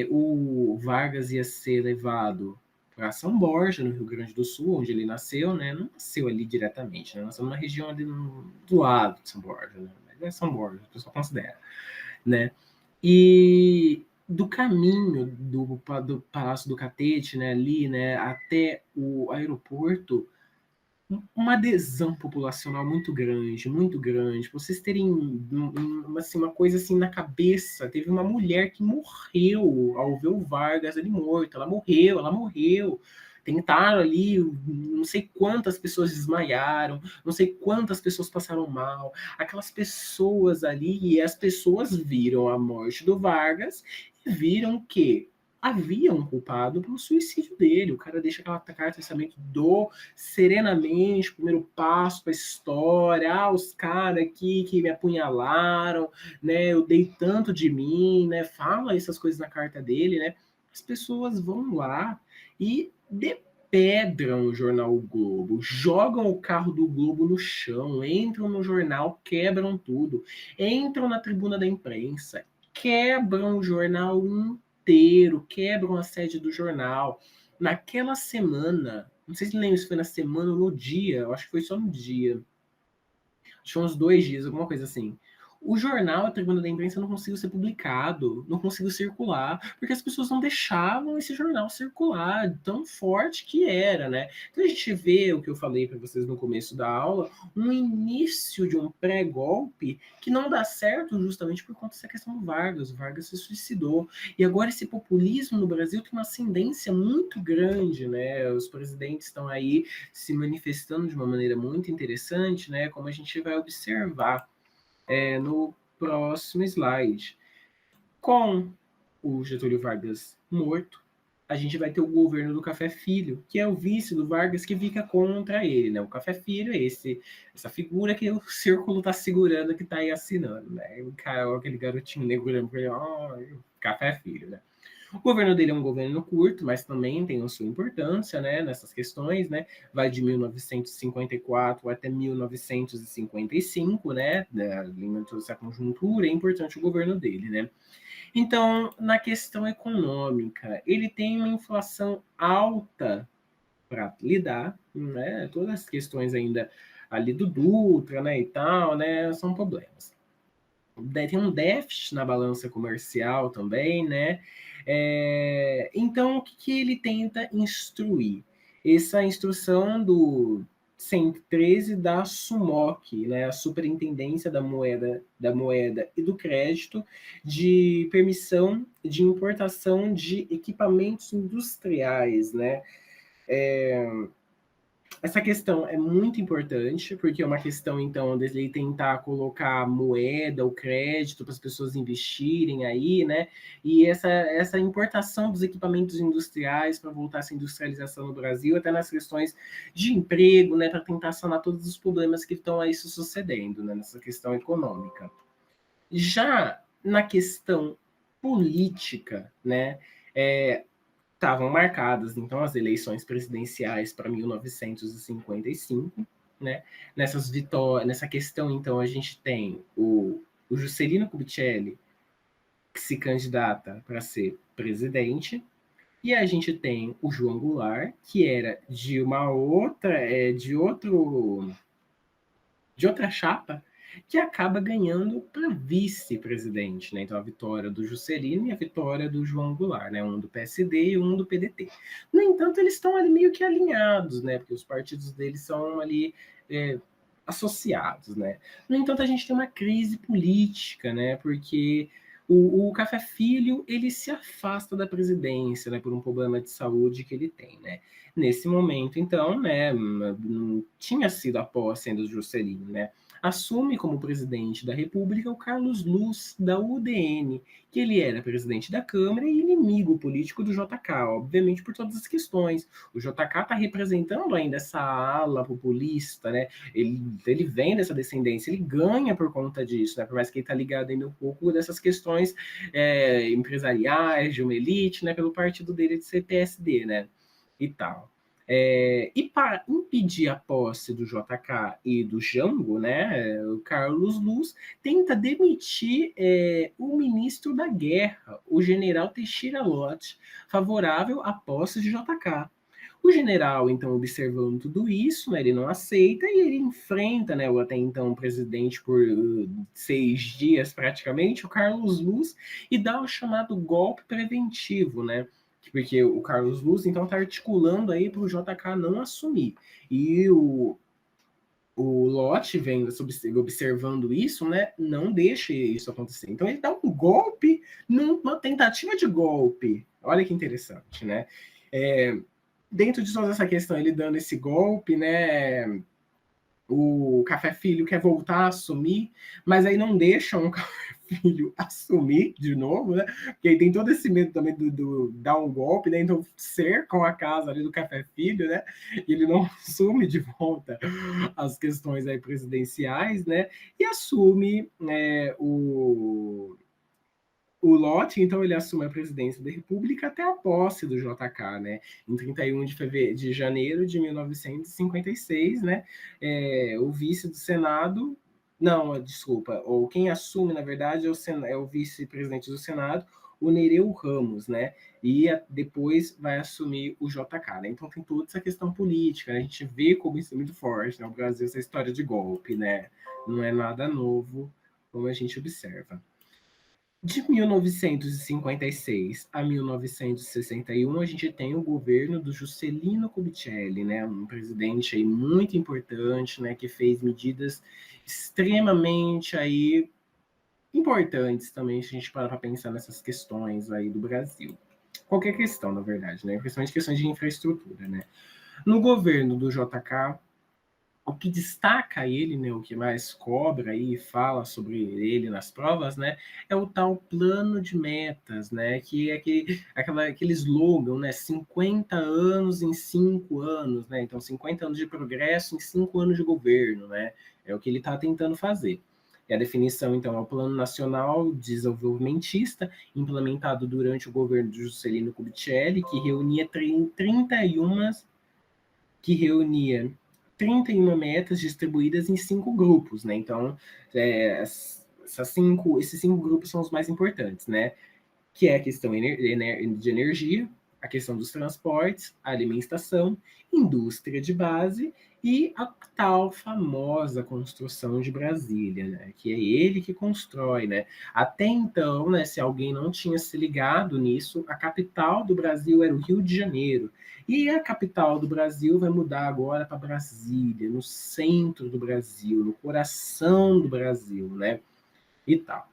O Vargas ia ser levado para São Borja, no Rio Grande do Sul, onde ele nasceu, né? Não nasceu ali diretamente, né? Nasceu numa região ali do lado de São Borja, né? Mas é São Borja, o pessoal considera, né? E do caminho do Palácio do Catete, né? Ali, né? Até o aeroporto, uma adesão populacional muito grande, muito grande. Pra vocês terem assim, uma coisa assim na cabeça, teve uma mulher que morreu ao ver o Vargas ali morto. Ela morreu, ela morreu. Tentaram ali, não sei quantas pessoas desmaiaram, não sei quantas pessoas passaram mal. Aquelas pessoas ali, e as pessoas viram a morte do Vargas e viram que havia um culpado pelo suicídio dele. O cara deixa aquela carta de testamento do serenamente, primeiro passo para a história, os caras aqui que me apunhalaram, né? Eu dei tanto de mim, né? Fala essas coisas na carta dele, né? As pessoas vão lá e depedram o jornal o Globo, jogam o carro do Globo no chão, entram no jornal, quebram tudo, entram na tribuna da imprensa, quebram o jornal inteiro, quebram a sede do jornal. Naquela semana, não sei se lembra se foi na semana ou no dia, eu acho que foi só no dia. Acho que foi uns 2 dias, alguma coisa assim. O jornal, a Tribuna da Imprensa, não conseguiu ser publicado, não conseguiu circular, porque as pessoas não deixavam esse jornal circular, tão forte que era, né? Então a gente vê o que eu falei para vocês no começo da aula, um início de um pré-golpe que não dá certo justamente por conta dessa questão do Vargas. O Vargas se suicidou. E agora esse populismo no Brasil tem uma ascendência muito grande, né? Os presidentes estão aí se manifestando de uma maneira muito interessante, né? Como a gente vai observar no próximo slide. Com o Getúlio Vargas morto, a gente vai ter o governo do Café Filho, que é o vice do Vargas que fica contra ele, né? O Café Filho é essa figura que o círculo está segurando, que está aí assinando, né? Aquele garotinho negro olhando para ele, Café Filho, né? O governo dele é um governo curto, mas também tem a sua importância, né, nessas questões, né? Vai de 1954 até 1955, né? Em toda essa conjuntura, é importante o governo dele, né? Então, na questão econômica, ele tem uma inflação alta para lidar, né? Todas as questões ainda ali do Dutra, né, e tal, né, são problemas. Tem um déficit na balança comercial também, né? Então, o que ele tenta instruir? Essa instrução do 113 da SUMOC, né, a Superintendência da Moeda e do Crédito, de permissão de importação de equipamentos industriais, né? Essa questão é muito importante, porque é uma questão, então, dele tentar colocar a moeda, o crédito para as pessoas investirem aí, né? E essa importação dos equipamentos industriais para voltar essa industrialização no Brasil, até nas questões de emprego, né? Para tentar sanar todos os problemas que estão aí se sucedendo, né? Nessa questão econômica. Já na questão política, né? Estavam marcadas, então, as eleições presidenciais para 1955, né? Nessa questão, então, a gente tem o Juscelino Kubitschek, que se candidata para ser presidente, e a gente tem o João Goulart, que era de uma outra, de outra chapa, que acaba ganhando para vice-presidente, né? Então a vitória do Juscelino e a vitória do João Goulart, né? Um do PSD e um do PDT. No entanto, eles estão ali meio que alinhados, né? Porque os partidos deles são ali associados, né? No entanto, a gente tem uma crise política, né? Porque o Café Filho ele se afasta da presidência, né? Por um problema de saúde que ele tem, né? Nesse momento, então, né, tinha sido a posse ainda do Juscelino, né? Assume como presidente da República o Carlos Luz, da UDN, que ele era presidente da Câmara e inimigo político do JK, obviamente por todas as questões. O JK está representando ainda essa ala populista, né? Ele vem dessa descendência, ele ganha por conta disso, né? Por mais que ele está ligado ainda um pouco dessas questões empresariais, de uma elite, né? Pelo partido dele de ser PSD, né? E tal. E para impedir a posse do JK e do Jango, né, o Carlos Luz tenta demitir o ministro da Guerra, o general Teixeira Lott, favorável à posse de JK. O general, então, observando tudo isso, né, ele não aceita e ele enfrenta, né, o até então presidente por 6 dias praticamente, o Carlos Luz, e dá o chamado golpe preventivo, né? Porque o Carlos Luz, então, está articulando aí para o JK não assumir. E o Lott vendo, observando isso, né, não deixa isso acontecer. Então ele dá um golpe numa tentativa de golpe. Olha que interessante, né? Dentro de toda essa questão, ele dando esse golpe, né? O Café Filho quer voltar a assumir, mas aí não deixam o Café Filho assumir de novo, né? Porque aí tem todo esse medo também do dar um golpe, né? Então cercam a casa ali do Café Filho, né? E ele não assume de volta as questões aí presidenciais, né? E assume o Lott, então, ele assume a presidência da República até a posse do JK, né? Em 31 de janeiro de 1956, né? O vice do Senado, não, desculpa, ou quem assume, na verdade, é o vice-presidente do Senado, o Nereu Ramos, né? E depois vai assumir o JK, né? Então tem toda essa questão política, né? A gente vê como isso é muito forte, né? No Brasil, essa história de golpe, né? Não é nada novo, como a gente observa. De 1956 a 1961, a gente tem o governo do Juscelino Kubitschek, né, um presidente aí muito importante, né, que fez medidas extremamente aí importantes também, se a gente parar para pensar nessas questões aí do Brasil. Qualquer questão, na verdade, né, principalmente questões de infraestrutura, né. No governo do JK, o que destaca ele, né, o que mais cobra e fala sobre ele nas provas, né, é o tal plano de metas, né, que é aquele slogan, né, 50 anos em 5 anos, né, então 50 anos de progresso em 5 anos de governo, né, é o que ele está tentando fazer. E a definição, então, é o Plano Nacional Desenvolvimentista, implementado durante o governo de Juscelino Kubitschek, que reunia 31 metas distribuídas em 5 grupos, né? Então, esses cinco grupos são os mais importantes, né? Que é a questão de energia, a questão dos transportes, a alimentação, indústria de base e a tal famosa construção de Brasília, né? Que é ele que constrói, né? Até então, né, se alguém não tinha se ligado nisso, a capital do Brasil era o Rio de Janeiro. E a capital do Brasil vai mudar agora para Brasília, no centro do Brasil, no coração do Brasil, né? E tal.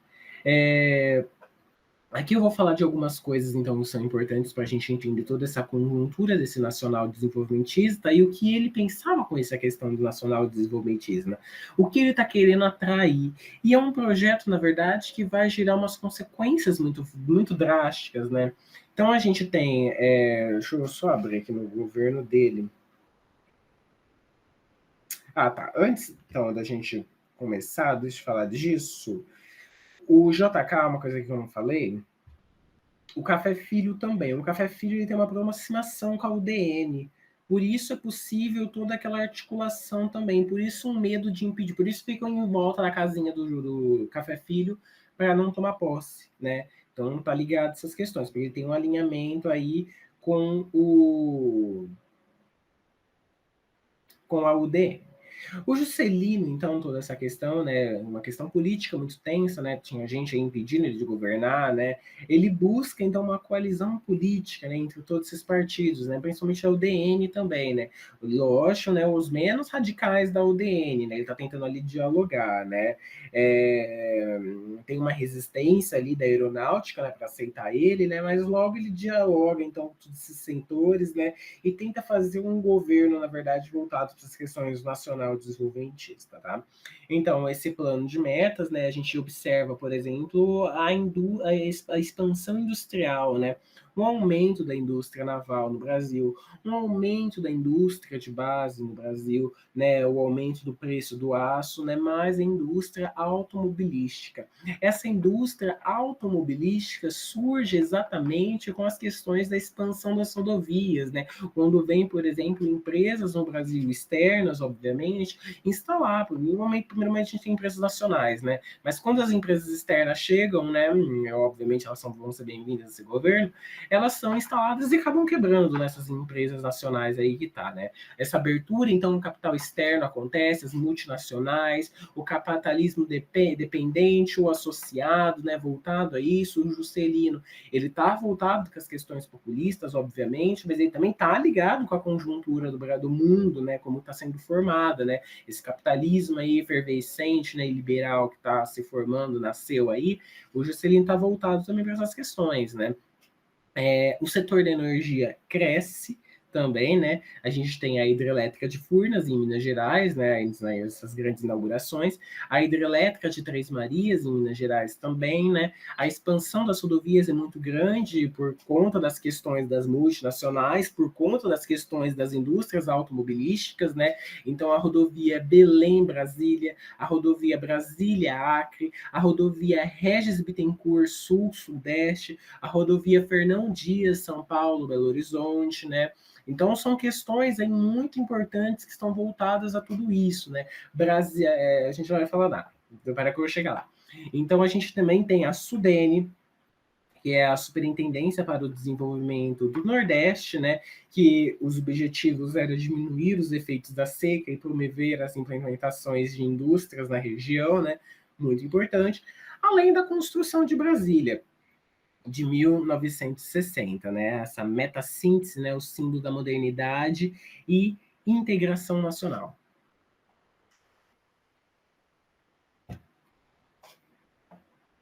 Aqui eu vou falar de algumas coisas, então, que são importantes para a gente entender toda essa conjuntura desse nacional desenvolvimentista e o que ele pensava com essa questão do nacional desenvolvimentismo. O que ele está querendo atrair. E é um projeto, na verdade, que vai gerar umas consequências muito, muito drásticas, né? Então, a gente tem... deixa eu só abrir aqui no governo dele. Ah, tá. Antes, então, da gente começar, deixa eu falar disso. O JK, uma coisa que eu não falei... O Café Filho também. O Café Filho ele tem uma aproximação com a UDN. Por isso é possível toda aquela articulação também. Por isso um medo de impedir. Por isso ficam em volta da casinha do Café Filho para não tomar posse, né? Então não está ligado a essas questões, porque ele tem um alinhamento aí com com a UDN. O Juscelino, então, toda essa questão, né, uma questão política muito tensa, né, tinha gente aí impedindo ele de governar, né, ele busca, então, uma coalizão política, né, entre todos esses partidos, né, principalmente a UDN também, né, lógico, né, os menos radicais da UDN, né, ele está tentando ali dialogar, né, tem uma resistência ali da aeronáutica, né, para aceitar ele, né, mas logo ele dialoga, então, com todos esses setores, né, e tenta fazer um governo, na verdade, voltado para as questões nacional desenvolvimentista, tá? Então, esse plano de metas, né, a gente observa, por exemplo, a expansão industrial, né? Um aumento da indústria naval no Brasil, um aumento da indústria de base no Brasil, né? O aumento do preço do aço, né? Mais a indústria automobilística. Essa indústria automobilística surge exatamente com as questões da expansão das rodovias, né? Quando vem, por exemplo, empresas no Brasil externas, obviamente, instalar, primeiramente a gente tem empresas nacionais, né? Mas quando as empresas externas chegam, né, obviamente elas vão ser bem-vindas a esse governo, elas são instaladas e acabam quebrando nessas empresas nacionais aí que tá, né? Essa abertura, então, o capital externo acontece, as multinacionais, o capitalismo dependente, o associado, né, voltado a isso, o Juscelino, ele tá voltado com as questões populistas, obviamente, mas ele também tá ligado com a conjuntura do mundo, né, como está sendo formada, né, esse capitalismo aí efervescente, né, liberal que está se formando, nasceu aí, o Juscelino está voltado também para essas questões, né. O setor da energia cresce também, né? A gente tem a hidrelétrica de Furnas, em Minas Gerais, né? Essas grandes inaugurações. A hidrelétrica de Três Marias, em Minas Gerais, também, né? A expansão das rodovias é muito grande por conta das questões das multinacionais, por conta das questões das indústrias automobilísticas, né? Então, a rodovia Belém-Brasília, a rodovia Brasília-Acre, a rodovia Regis Bittencourt Sul-Sudeste, a rodovia Fernão Dias, São Paulo, Belo Horizonte, né? Então, são questões aí muito importantes que estão voltadas a tudo isso, né? Brasil, a gente não vai falar nada, para que eu chegar lá. Então, a gente também tem a Sudene, que é a Superintendência para o Desenvolvimento do Nordeste, né, que os objetivos eram diminuir os efeitos da seca e promover as implementações de indústrias na região, né, muito importante, além da construção de Brasília, de 1960, né, essa meta-síntese, né, o símbolo da modernidade e integração nacional.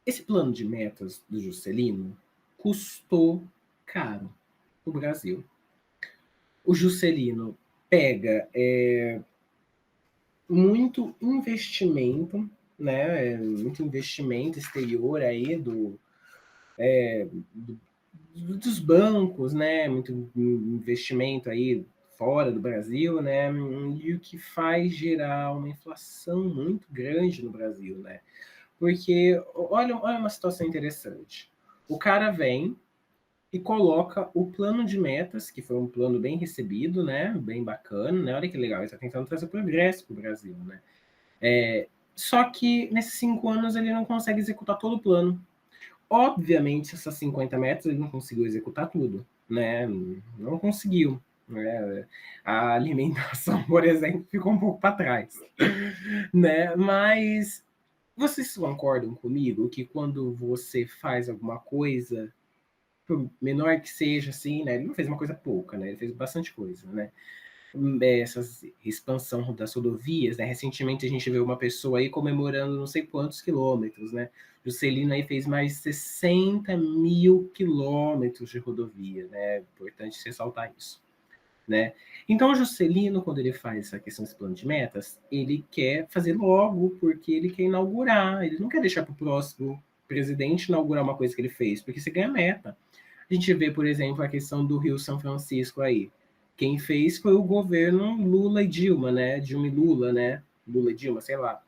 Esse plano de metas do Juscelino custou caro para o Brasil. O Juscelino pega muito investimento, né? Muito investimento exterior aí dos bancos, né? Muito investimento aí fora do Brasil, né? E o que faz gerar uma inflação muito grande no Brasil, né? Porque olha uma situação interessante. O cara vem e coloca o plano de metas, que foi um plano bem recebido, né? Bem bacana, né? Olha que legal, ele está tentando trazer progresso para o Brasil, né? Só que nesses 5 anos ele não consegue executar todo o plano. Obviamente, essas 50 metas ele não conseguiu executar tudo, né? Não conseguiu. Né? A alimentação, por exemplo, ficou um pouco para trás, né? Mas vocês concordam comigo que quando você faz alguma coisa, por menor que seja, assim, né? Ele não fez uma coisa pouca, né? Ele fez bastante coisa, né? Essa expansão das rodovias, né? Recentemente a gente viu uma pessoa aí comemorando não sei quantos quilômetros, né? Juscelino aí fez mais de 60 mil quilômetros de rodovia, né? Importante ressaltar isso, né? Então o Juscelino, quando ele faz essa questão desse plano de metas, ele quer fazer logo, porque ele quer inaugurar, ele não quer deixar para o próximo presidente inaugurar uma coisa que ele fez, porque você ganha meta. A gente vê, por exemplo, a questão do Rio São Francisco aí. Quem fez foi o governo Lula e Dilma, né? Dilma e Lula, né? Lula e Dilma, sei lá.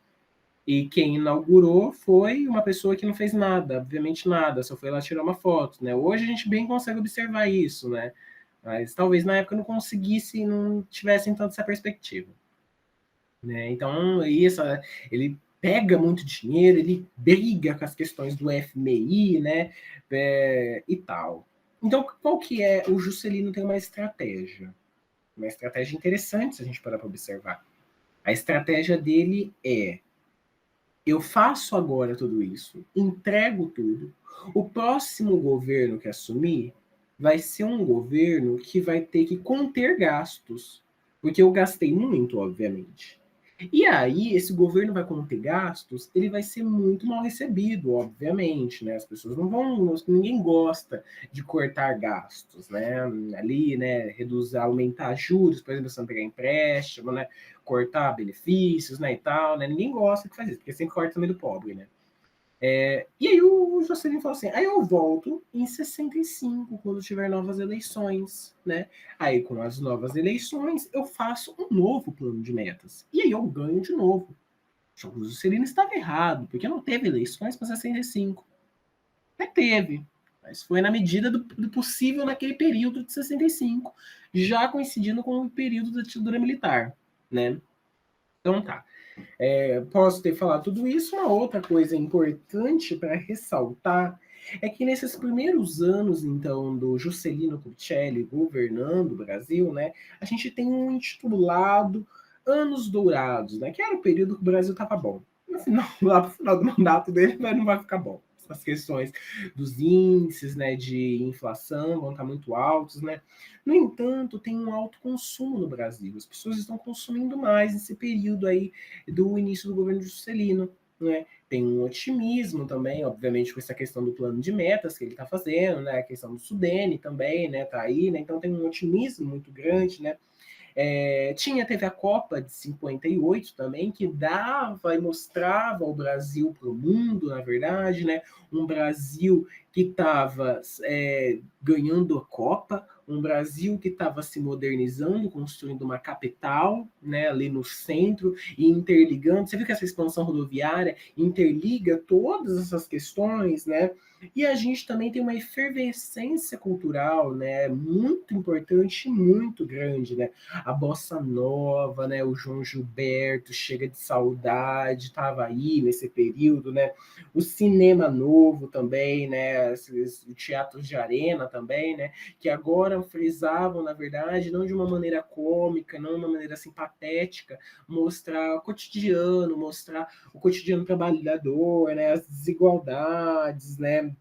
E quem inaugurou foi uma pessoa que não fez nada, obviamente nada, só foi lá tirar uma foto, né? Hoje a gente bem consegue observar isso, né? Mas talvez na época não conseguisse, não tivessem tanto essa perspectiva, né? Então, ele pega muito dinheiro, ele briga com as questões do FMI, né? E tal. Então, qual que é? O Juscelino tem uma estratégia interessante se a gente parar para observar. A estratégia dele é: eu faço agora tudo isso, entrego tudo. O próximo governo que assumir vai ser um governo que vai ter que conter gastos, porque eu gastei muito, obviamente. E aí, esse governo vai conter gastos, ele vai ser muito mal recebido, obviamente, né? As pessoas não vão, ninguém gosta de cortar gastos, né? Ali, né, reduzir, aumentar juros, por exemplo, você não pegar empréstimo, né? Cortar benefícios, né, e tal, né? Ninguém gosta de fazer isso, porque sempre corta também do pobre, né? E aí o Juscelino falou assim, aí eu volto em 65, quando tiver novas eleições, né? Aí com as novas eleições eu faço um novo plano de metas. E aí eu ganho de novo. Só que o Juscelino estava errado, porque não teve eleições para 65. Até teve, mas foi na medida do possível naquele período de 65, já coincidindo com o período da ditadura militar, né? Então tá. Posso ter falado tudo isso. Uma outra coisa importante para ressaltar é que nesses primeiros anos, então, do Juscelino Kubitschek governando o Brasil, né, a gente tem um intitulado Anos Dourados, né, que era o período que o Brasil estava bom. No final, lá para o final do mandato dele, mas não vai ficar bom. As questões dos índices, né, de inflação vão estar muito altos, né? No entanto, tem um alto consumo no Brasil. As pessoas estão consumindo mais nesse período aí do início do governo Juscelino, né? Tem um otimismo também, obviamente, com essa questão do plano de metas que ele está fazendo, né? A questão do Sudene também, né? Tá aí, né? Então tem um otimismo muito grande, né? Teve a Copa de 58 também, que dava e mostrava o Brasil para o mundo, na verdade, né? Um Brasil que estava ganhando a Copa, um Brasil que estava se modernizando, construindo uma capital, né, ali no centro, e interligando. Você viu que essa expansão rodoviária interliga todas essas questões, né? E a gente também tem uma efervescência cultural, né, muito importante e muito grande, né? A bossa nova, né? O João Gilberto, Chega de Saudade, estava aí nesse período, né? O cinema novo também, né? O teatro de arena também, né? Que agora frisavam, na verdade, não de uma maneira cômica, não de uma maneira assim patética, mostrar o cotidiano, mostrar o cotidiano trabalhador, né? As desigualdades, né?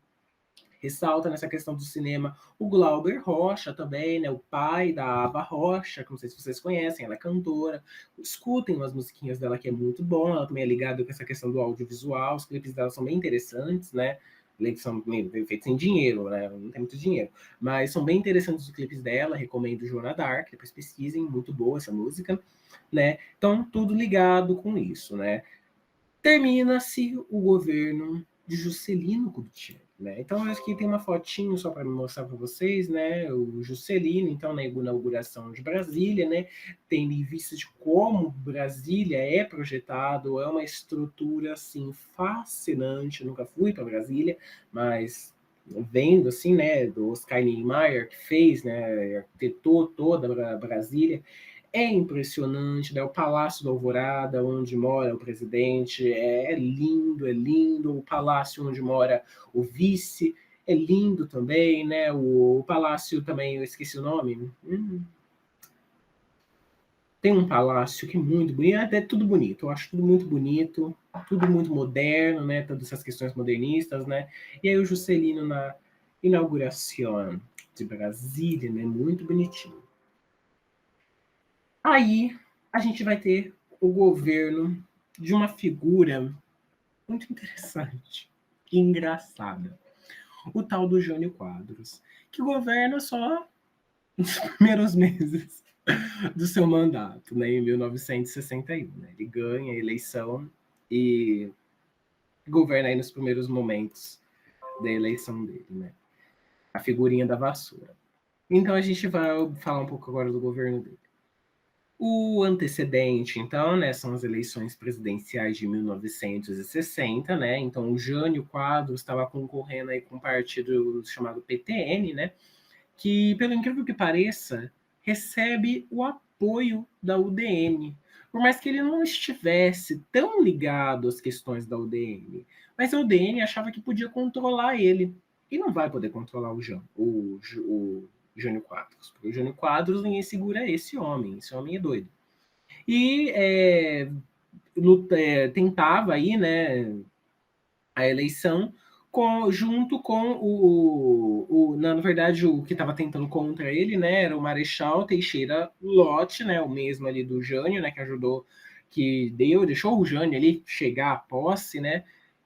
Ressalta nessa questão do cinema o Glauber Rocha também, né? O pai da Ava Rocha, que não sei se vocês conhecem, ela é cantora. Escutem umas musiquinhas dela que é muito bom. Ela também é ligada com essa questão do audiovisual. Os clipes dela são bem interessantes, né? Eles são feitos sem dinheiro, né? Não tem muito dinheiro. Mas são bem interessantes os clipes dela. Recomendo Joana Dark, depois pesquisem, muito boa essa música, né? Então, tudo ligado com isso, né? Termina-se o governo de Juscelino Kubitschek, né? Então, aqui tem uma fotinho só para mostrar para vocês, né? O Juscelino, então, na inauguração de Brasília, né? Tem em vista de como Brasília é projetado, é uma estrutura, assim, fascinante. Eu nunca fui para Brasília, mas vendo, assim, né? Do Oscar Niemeyer, que fez, né? Arquitetou toda a Brasília, é impressionante, né? O Palácio da Alvorada, onde mora o presidente, é lindo, é lindo. O palácio onde mora o vice é lindo também, né? O palácio também, eu esqueci o nome. Tem um palácio que é muito bonito, é tudo bonito, eu acho tudo muito moderno, né? Todas essas questões modernistas, né? E aí o Juscelino na inauguração de Brasília, né? Muito bonitinho. Aí a gente vai ter o governo de uma figura muito interessante e engraçada, o tal do Jânio Quadros, que governa só nos primeiros meses do seu mandato, né, em 1961. Né? Ele ganha a eleição e governa aí nos primeiros momentos da eleição dele, né? A figurinha da vassoura. Então a gente vai falar um pouco agora do governo dele. O antecedente, então, né, são as eleições presidenciais de 1960, né? Então, o Jânio Quadros estava concorrendo aí com um partido chamado PTN, né? Que, pelo incrível que pareça, recebe o apoio da UDN. Por mais que ele não estivesse tão ligado às questões da UDN, mas a UDN achava que podia controlar ele. E não vai poder controlar o Jânio Quadros, porque o Jânio Quadros ninguém segura esse homem é doido. E tentava aí, né, a eleição junto com na verdade, o que estava tentando contra ele, né, era o Marechal Teixeira Lott, né, o mesmo ali do Jânio, né, que ajudou, deixou o Jânio ali chegar à posse, né,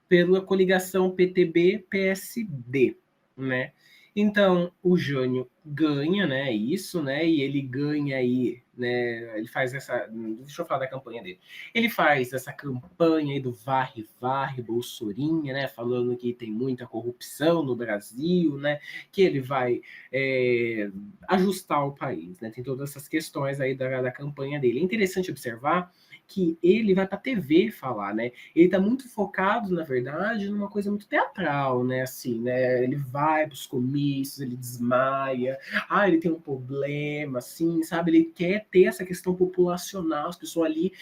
pela coligação PTB-PSD, né. Então, o Jânio ganha, né, isso, né, e ele ganha aí, né, ele faz essa, deixa eu falar da campanha dele. Ele faz essa campanha aí do varre-varre, Bolsorinha, né, falando que tem muita corrupção no Brasil, né, que ele vai ajustar o país, né, tem todas essas questões aí da campanha dele. É interessante observar que ele vai para a TV falar, né? Ele está muito focado, na verdade, numa coisa muito teatral, né? Assim, né? Ele vai para os comícios, ele desmaia, ele tem um problema, assim, sabe? Ele quer ter essa questão populacional, as pessoas ali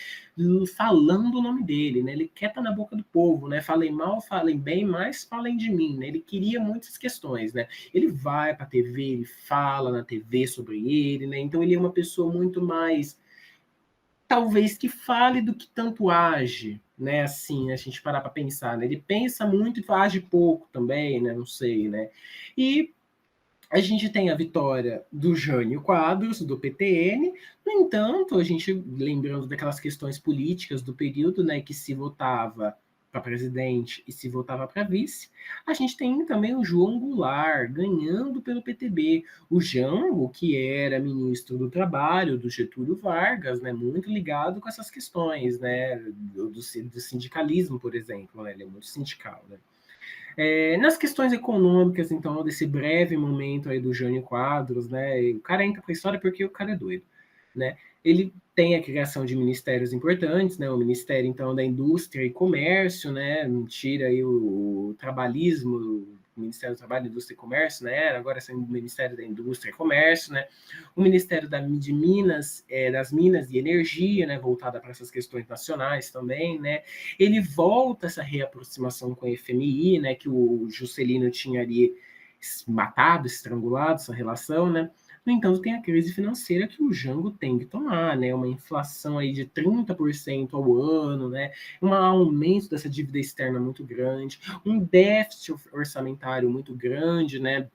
falando o nome dele, né? Ele quer estar na boca do povo, né? Falem mal, falem bem, mas falem de mim, né? Ele queria muitas questões, né? Ele vai para a TV, ele fala na TV sobre ele, né? Então ele é uma pessoa muito mais, talvez, que fale do que tanto age, né? Assim, a gente parar para pensar, né? Ele pensa muito e age pouco também, né? Não sei, né? E a gente tem a vitória do Jânio Quadros, do PTN. No entanto, a gente, lembrando daquelas questões políticas do período, né, que se votava para presidente e se votava para vice, a gente tem também o João Goulart ganhando pelo PTB. O Jango, que era ministro do Trabalho, do Getúlio Vargas, né, muito ligado com essas questões, né, do sindicalismo, por exemplo, né, ele é muito sindical, né. Nas questões econômicas, então, desse breve momento aí do Jânio Quadros, né? O cara entra para a história porque o cara é doido, né? Ele tem a criação de ministérios importantes, né? O Ministério, então, da Indústria e Comércio, né? Tira aí o trabalhismo, o Ministério do Trabalho, Indústria e Comércio, né? Agora é o Ministério da Indústria e Comércio, né? O Ministério de Minas, das Minas e Energia, né? Voltada para essas questões nacionais também, né? Ele volta essa reaproximação com a FMI, né? Que o Juscelino tinha ali matado, estrangulado essa relação, né? No entanto, tem a crise financeira que o Jango tem que tomar, né? Uma inflação aí de 30% ao ano, né? Um aumento dessa dívida externa muito grande, um déficit orçamentário muito grande, né?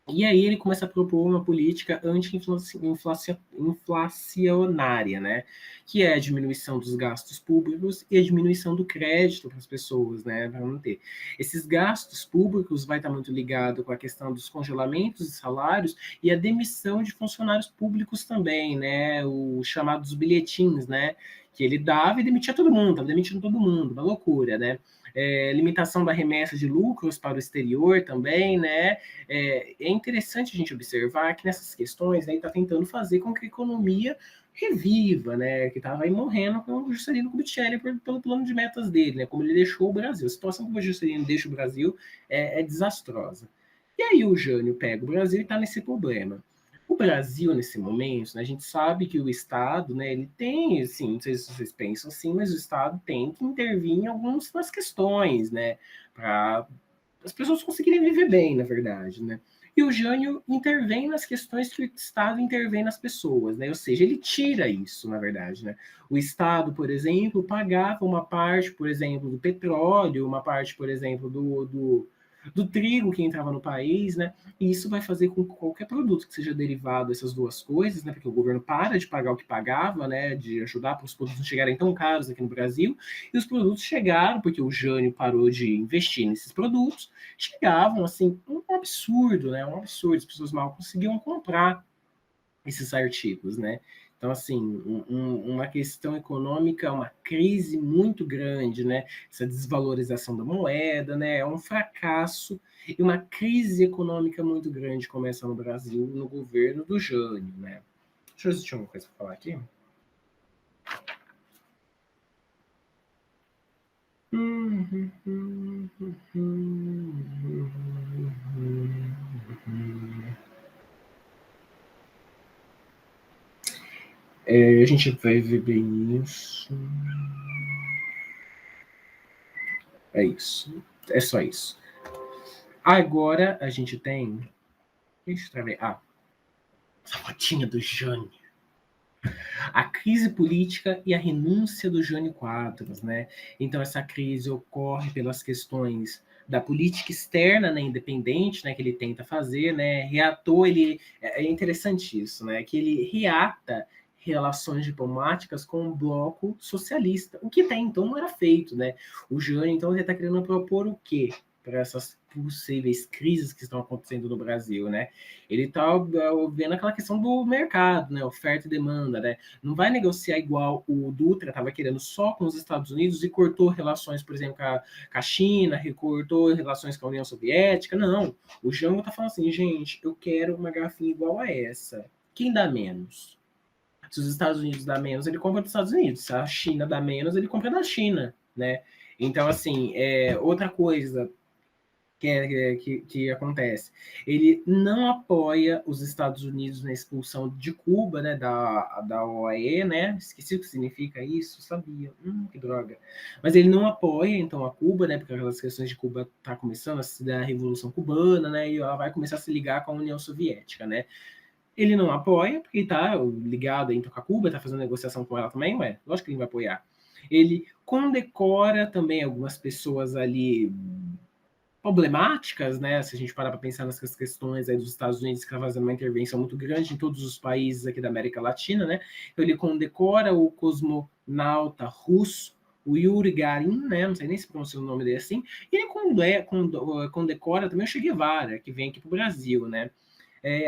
E aí ele começa a propor uma política anti-inflacionária, né? Que é a diminuição dos gastos públicos e a diminuição do crédito para as pessoas, né? Para manter. Esses gastos públicos vai estar muito ligado com a questão dos congelamentos de salários e a demissão de funcionários públicos também, né? Os chamados bilhetins, né? Que ele dava e demitia todo mundo, estava demitindo todo mundo, uma loucura, né? Limitação da remessa de lucros para o exterior também, né? É interessante a gente observar que nessas questões, né, está tentando fazer com que a economia reviva, né? Que estava aí morrendo com o Juscelino Kubitschek pelo plano de metas dele, né? Como ele deixou o Brasil. A situação como o Juscelino deixa o Brasil é desastrosa. E aí o Jânio pega o Brasil e está nesse problema. O Brasil, nesse momento, né, a gente sabe que o Estado, né, ele tem, assim, não sei se vocês pensam assim, mas o Estado tem que intervir em algumas das questões, né, para as pessoas conseguirem viver bem, na verdade, né. E o Jânio intervém nas questões que o Estado intervém nas pessoas, né, ou seja, ele tira isso, na verdade, né. O Estado, por exemplo, pagava uma parte, por exemplo, do petróleo, uma parte, por exemplo, do trigo que entrava no país, né? E isso vai fazer com que qualquer produto que seja derivado dessas duas coisas, né? Porque o governo para de pagar o que pagava, né? De ajudar para os produtos não chegarem tão caros aqui no Brasil, e os produtos chegaram, porque o Jânio parou de investir nesses produtos, chegavam assim, um absurdo, né? Um absurdo, as pessoas mal conseguiam comprar esses artigos, né? Então, assim, uma questão econômica, uma crise muito grande, né? Essa desvalorização da moeda, né? É um fracasso e uma crise econômica muito grande começa no Brasil, no governo do Jânio, né? Deixa eu ver se tinha alguma coisa para falar aqui. A gente vai ver bem isso. É isso. É só isso. Agora a gente tem. Deixa eu ver. Essa fotinha do Jânio. A crise política e a renúncia do Jânio Quadros, né? Então essa crise ocorre pelas questões da política externa, né, independente, né, que ele tenta fazer, né? Reatou, ele é interessante isso, né? Que ele reata relações diplomáticas com o bloco socialista, o que até então não era feito, né? O Jânio então ele está querendo propor o quê para essas possíveis crises que estão acontecendo no Brasil, né? Ele está vendo aquela questão do mercado, né? Oferta e demanda, né? Não vai negociar igual o Dutra estava querendo só com os Estados Unidos e cortou relações, por exemplo, com a China, recortou relações com a União Soviética. Não. O Jango está falando assim, gente, eu quero uma garrafinha igual a essa. Quem dá menos? Se os Estados Unidos dá menos, ele compra dos Estados Unidos. Se a China dá menos, ele compra da China, né? Então, assim, outra coisa que acontece. Ele não apoia os Estados Unidos na expulsão de Cuba, né, da OAE, né? Esqueci o que significa isso, sabia. Que droga. Mas ele não apoia, então, a Cuba, né? Porque aquelas questões de Cuba tá começando a se dar a Revolução Cubana, né? E ela vai começar a se ligar com a União Soviética, né? Ele não apoia, porque ele tá ligado então com a Cuba, tá fazendo negociação com ela também, ué, lógico que ele vai apoiar. Ele condecora também algumas pessoas ali problemáticas, né? Se a gente parar para pensar nessas questões aí dos Estados Unidos, que está fazendo uma intervenção muito grande em todos os países aqui da América Latina, né? Então, ele condecora o cosmonauta russo, o Yuri Garin, né? Não sei nem se pronuncia o nome dele assim. E ele condecora também o Che Guevara, que vem aqui para o Brasil, né?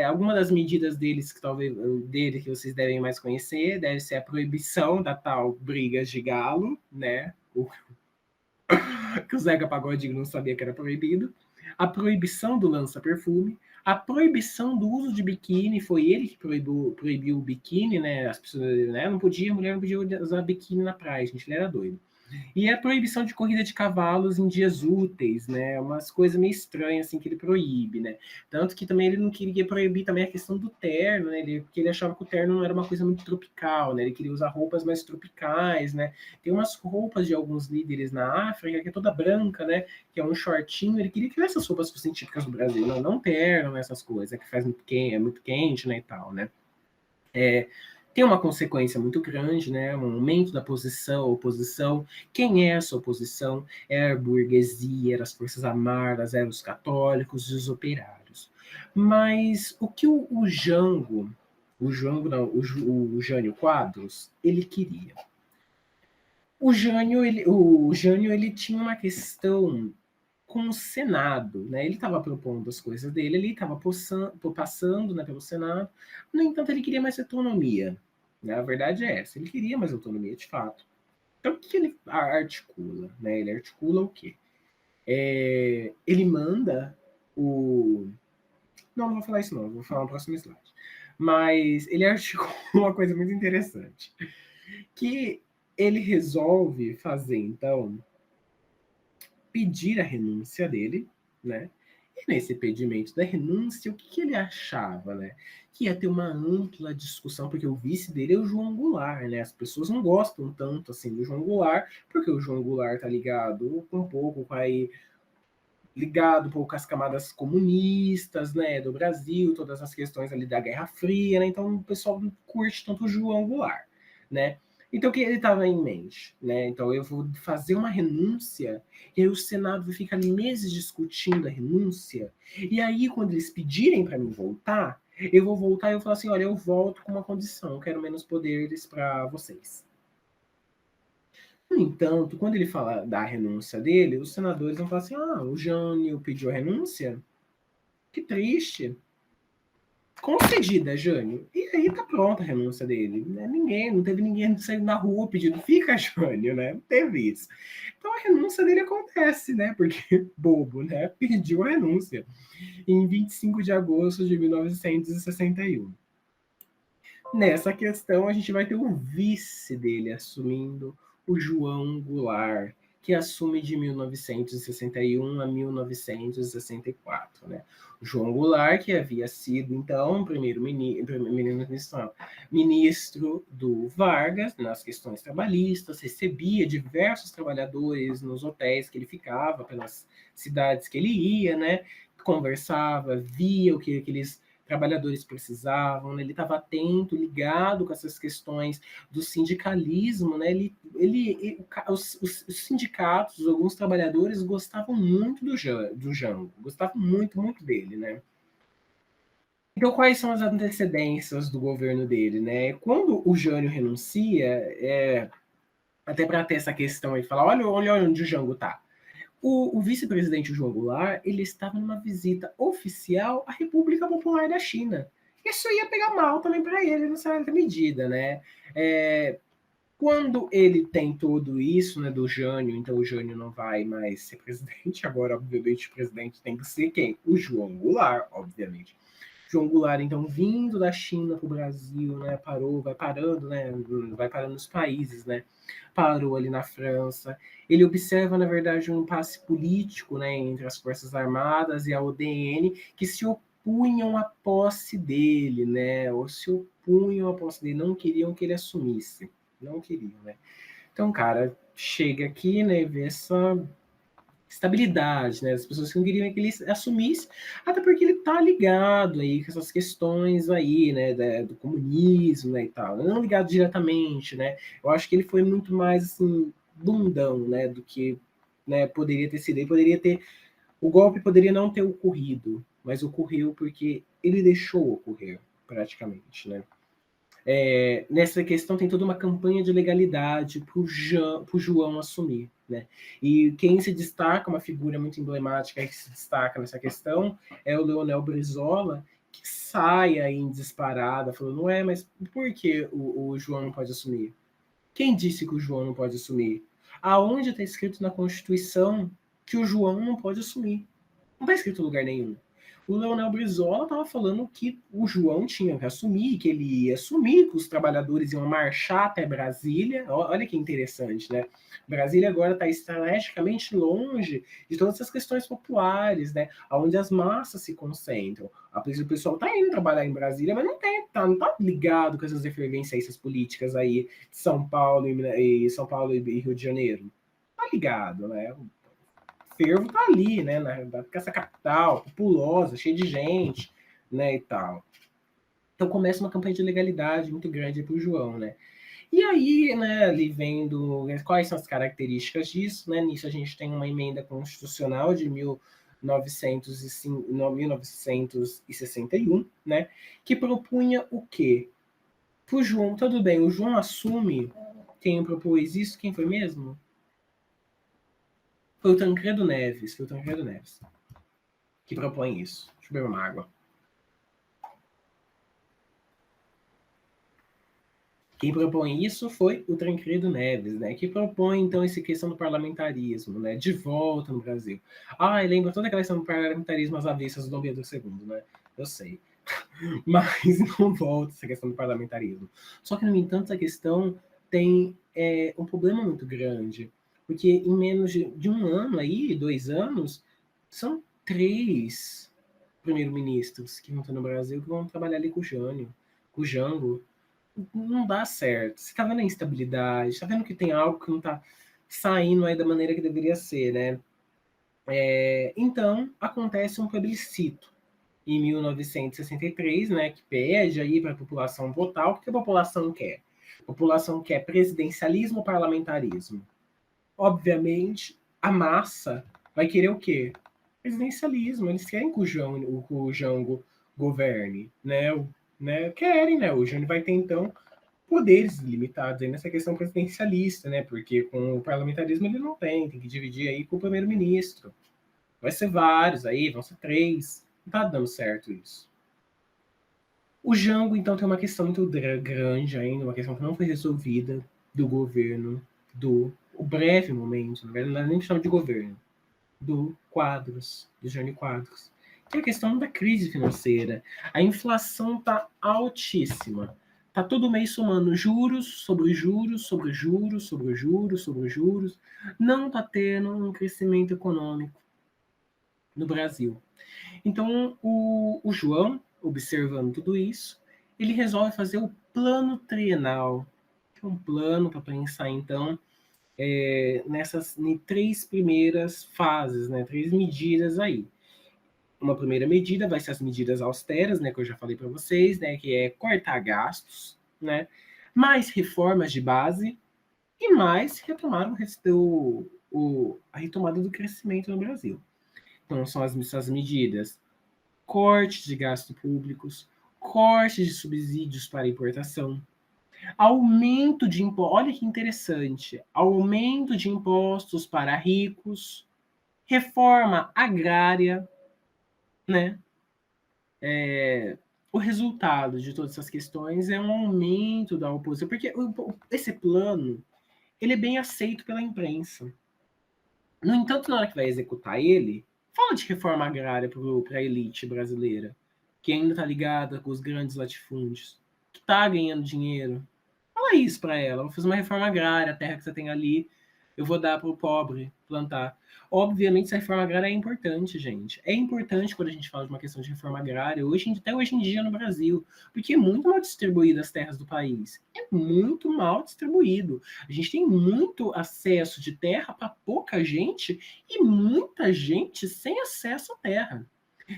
Alguma das medidas deles que talvez dele que vocês devem mais conhecer deve ser a proibição da tal brigas de galo, né? Que o Zeca Pagodinho não sabia que era proibido, a proibição do lança-perfume, a proibição do uso de biquíni, foi ele que proibiu o biquíni, né? As pessoas, né? Não podia, a mulher não podia usar biquíni na praia, gente, ele era doido. E a proibição de corrida de cavalos em dias úteis, né? Umas coisas meio estranhas assim que ele proíbe, né? Tanto que também ele não queria proibir também a questão do terno, né? Porque ele achava que o terno não era uma coisa muito tropical, né? Ele queria usar roupas mais tropicais, né? Tem umas roupas de alguns líderes na África que é toda branca, né? Que é um shortinho. Ele queria que essas roupas fossem típicas do Brasil, não terno, essas coisas que faz muito quente, né? E tal, né? Tem uma consequência muito grande, né? Um aumento da oposição. Quem é essa oposição? Era a burguesia, eram as forças armadas, eram os católicos e os operários. Mas o que o Jânio Quadros, ele queria? O Jânio, ele tinha uma questão com o Senado, né? Ele estava propondo as coisas dele, ele estava passando, né, pelo Senado. No entanto, ele queria mais autonomia. Né? A verdade é essa, ele queria mais autonomia de fato. Então, o que ele articula? Né? Ele articula o quê? Ele manda o. Não vou falar isso, não, vou falar no próximo slide. Mas ele articula uma coisa muito interessante. Que ele resolve fazer, então, pedir a renúncia dele, né? E nesse pedimento da renúncia, o que ele achava, né? Que ia ter uma ampla discussão, porque o vice dele é o João Goulart, né? As pessoas não gostam tanto assim do João Goulart, porque o João Goulart tá ligado um pouco com aí ligado um pouco com as camadas comunistas, né, do Brasil, todas as questões ali da Guerra Fria, né? Então o pessoal não curte tanto o João Goulart, né? Então, o que ele estava em mente? Né? Então, eu vou fazer uma renúncia, e aí o Senado vai ficar ali meses discutindo a renúncia, e aí, quando eles pedirem para mim voltar, eu vou voltar e eu vou falar assim: olha, eu volto com uma condição, eu quero menos poderes para vocês. No entanto, quando ele fala da renúncia dele, os senadores vão falar assim: ah, o Jânio pediu a renúncia? Que triste. Concedida, Jânio. E aí tá pronta a renúncia dele. Né? Não teve ninguém saindo na rua pedindo, fica, Jânio, né? Não teve isso. Então a renúncia dele acontece, né? Porque, bobo, né? Pediu a renúncia em 25 de agosto de 1961. Nessa questão, a gente vai ter o vice dele assumindo, o João Goulart, que assume de 1961 a 1964. Né? O João Goulart, que havia sido, então, ministro do Vargas nas questões trabalhistas, recebia diversos trabalhadores nos hotéis que ele ficava, pelas cidades que ele ia, né? Conversava, via o que aqueles trabalhadores precisavam, né? Ele estava atento, ligado com essas questões do sindicalismo, né? Os sindicatos, alguns trabalhadores gostavam muito do Jango, gostavam muito, muito dele, né? Então, quais são as antecedências do governo dele, né? Quando o Jânio renuncia, até para ter essa questão aí, falar, olha onde o Jango está. O vice-presidente João Goulart, ele estava numa visita oficial à República Popular da China. Isso ia pegar mal também para ele, numa certa medida, né? Quando ele tem tudo isso, né, do Jânio, então o Jânio não vai mais ser presidente, agora, obviamente, o presidente tem que ser quem? O João Goulart, obviamente. João Goulart, então, vindo da China para o Brasil, né, vai parando, né, vai parando nos países, né, parou ali na França. Ele observa, na verdade, um impasse político, né, entre as Forças Armadas e a UDN, que se opunham à posse dele, né, ou se opunham à posse dele, não queriam que ele assumisse, não queriam, né. Então, cara, chega aqui, né, vê essa estabilidade, né? As pessoas que não queriam que ele assumisse, até porque ele tá ligado aí com essas questões aí, né, do comunismo, né, e tal. Não ligado diretamente, né? Eu acho que ele foi muito mais, assim, bundão, né, do que, né, poderia ter sido. Ele poderia ter, o golpe poderia não ter ocorrido, mas ocorreu porque ele deixou ocorrer, praticamente, né? Nessa questão tem toda uma campanha de legalidade para o João assumir, né? E quem se destaca, uma figura muito emblemática que se destaca nessa questão, é o Leonel Brizola, que sai aí em disparada, falando, ué, mas por que o João não pode assumir? Quem disse que o João não pode assumir? Aonde está escrito na Constituição que o João não pode assumir? Não está escrito em lugar nenhum. O Leonel Brizola estava falando que o João tinha que assumir, que ele ia assumir, que os trabalhadores iam marchar até Brasília. Olha que interessante, né? Brasília agora está estrategicamente longe de todas essas questões populares, né? Onde as massas se concentram. O pessoal está indo trabalhar em Brasília, mas não tá ligado com essas efervescências políticas aí de São Paulo e Rio de Janeiro. Tá ligado, né? Fervo tá ali, né? Essa capital populosa, cheia de gente, né? E tal. Então começa uma campanha de legalidade muito grande para o João, né? E aí, né, ali vendo quais são as características disso, né? Nisso a gente tem uma emenda constitucional de 1961, né? Que propunha o quê? Pro João, tudo bem, o João assume. Quem propôs isso? Quem foi mesmo? Foi o Tancredo Neves, que propõe isso. Deixa eu beber uma água. Quem propõe isso foi o Tancredo Neves, né? Que propõe, então, essa questão do parlamentarismo, né? De volta no Brasil. Ah, lembra toda aquela questão do parlamentarismo às avessas do Dom Pedro II, né? Eu sei. Mas não volta essa questão do parlamentarismo. Só que, no entanto, essa questão tem um problema muito grande. Porque em menos de um ano aí, 2 anos, são 3 primeiros-ministros que vão estar no Brasil que vão trabalhar ali com o Jango. Não dá certo. Você tá vendo a instabilidade, tá vendo que tem algo que não tá saindo aí da maneira que deveria ser, né? Então, acontece um plebiscito em 1963, né, que pede aí para a população votar. O que a população quer? A população quer presidencialismo ou parlamentarismo? Obviamente, a massa vai querer o quê? Presidencialismo. Eles querem que o Jango governe, né? Querem, né? O Jango vai ter, então, poderes limitados aí nessa questão presidencialista, né? Porque com o parlamentarismo ele não tem que dividir aí com o primeiro-ministro. Vai ser vários aí, vão ser 3. Não tá dando certo isso. O Jango, então, tem uma questão muito grande ainda, uma questão que não foi resolvida do governo, o breve momento, na verdade, não é nem chama de governo, do Jânio Quadros, que é a questão da crise financeira. A inflação está altíssima. Está todo mês somando juros sobre juros, sobre juros, sobre juros, sobre juros. Não está tendo um crescimento econômico no Brasil. Então, o João, observando tudo isso, ele resolve fazer o plano trienal, que é um plano para pensar, então, nessas 3 primeiras fases, né, 3 medidas aí. Uma primeira medida vai ser as medidas austeras, né, que eu já falei para vocês, né, que é cortar gastos, né, mais reformas de base e mais retomar a retomada do crescimento no Brasil. Então, são essas medidas: corte de gastos públicos, corte de subsídios para importação, aumento de impostos, olha que interessante, aumento de impostos para ricos, reforma agrária, né? O resultado de todas essas questões é um aumento da oposição, porque esse plano ele é bem aceito pela imprensa. No entanto, na hora que vai executar ele, fala de reforma agrária para a elite brasileira, que ainda está ligada com os grandes latifúndios, que está ganhando dinheiro, fala isso para ela. Vou fazer uma reforma agrária, a terra que você tem ali, eu vou dar para o pobre plantar. Obviamente, essa reforma agrária é importante, gente. É importante quando a gente fala de uma questão de reforma agrária, até hoje em dia no Brasil, porque é muito mal distribuído as terras do país. É muito mal distribuído. A gente tem muito acesso de terra para pouca gente e muita gente sem acesso à terra.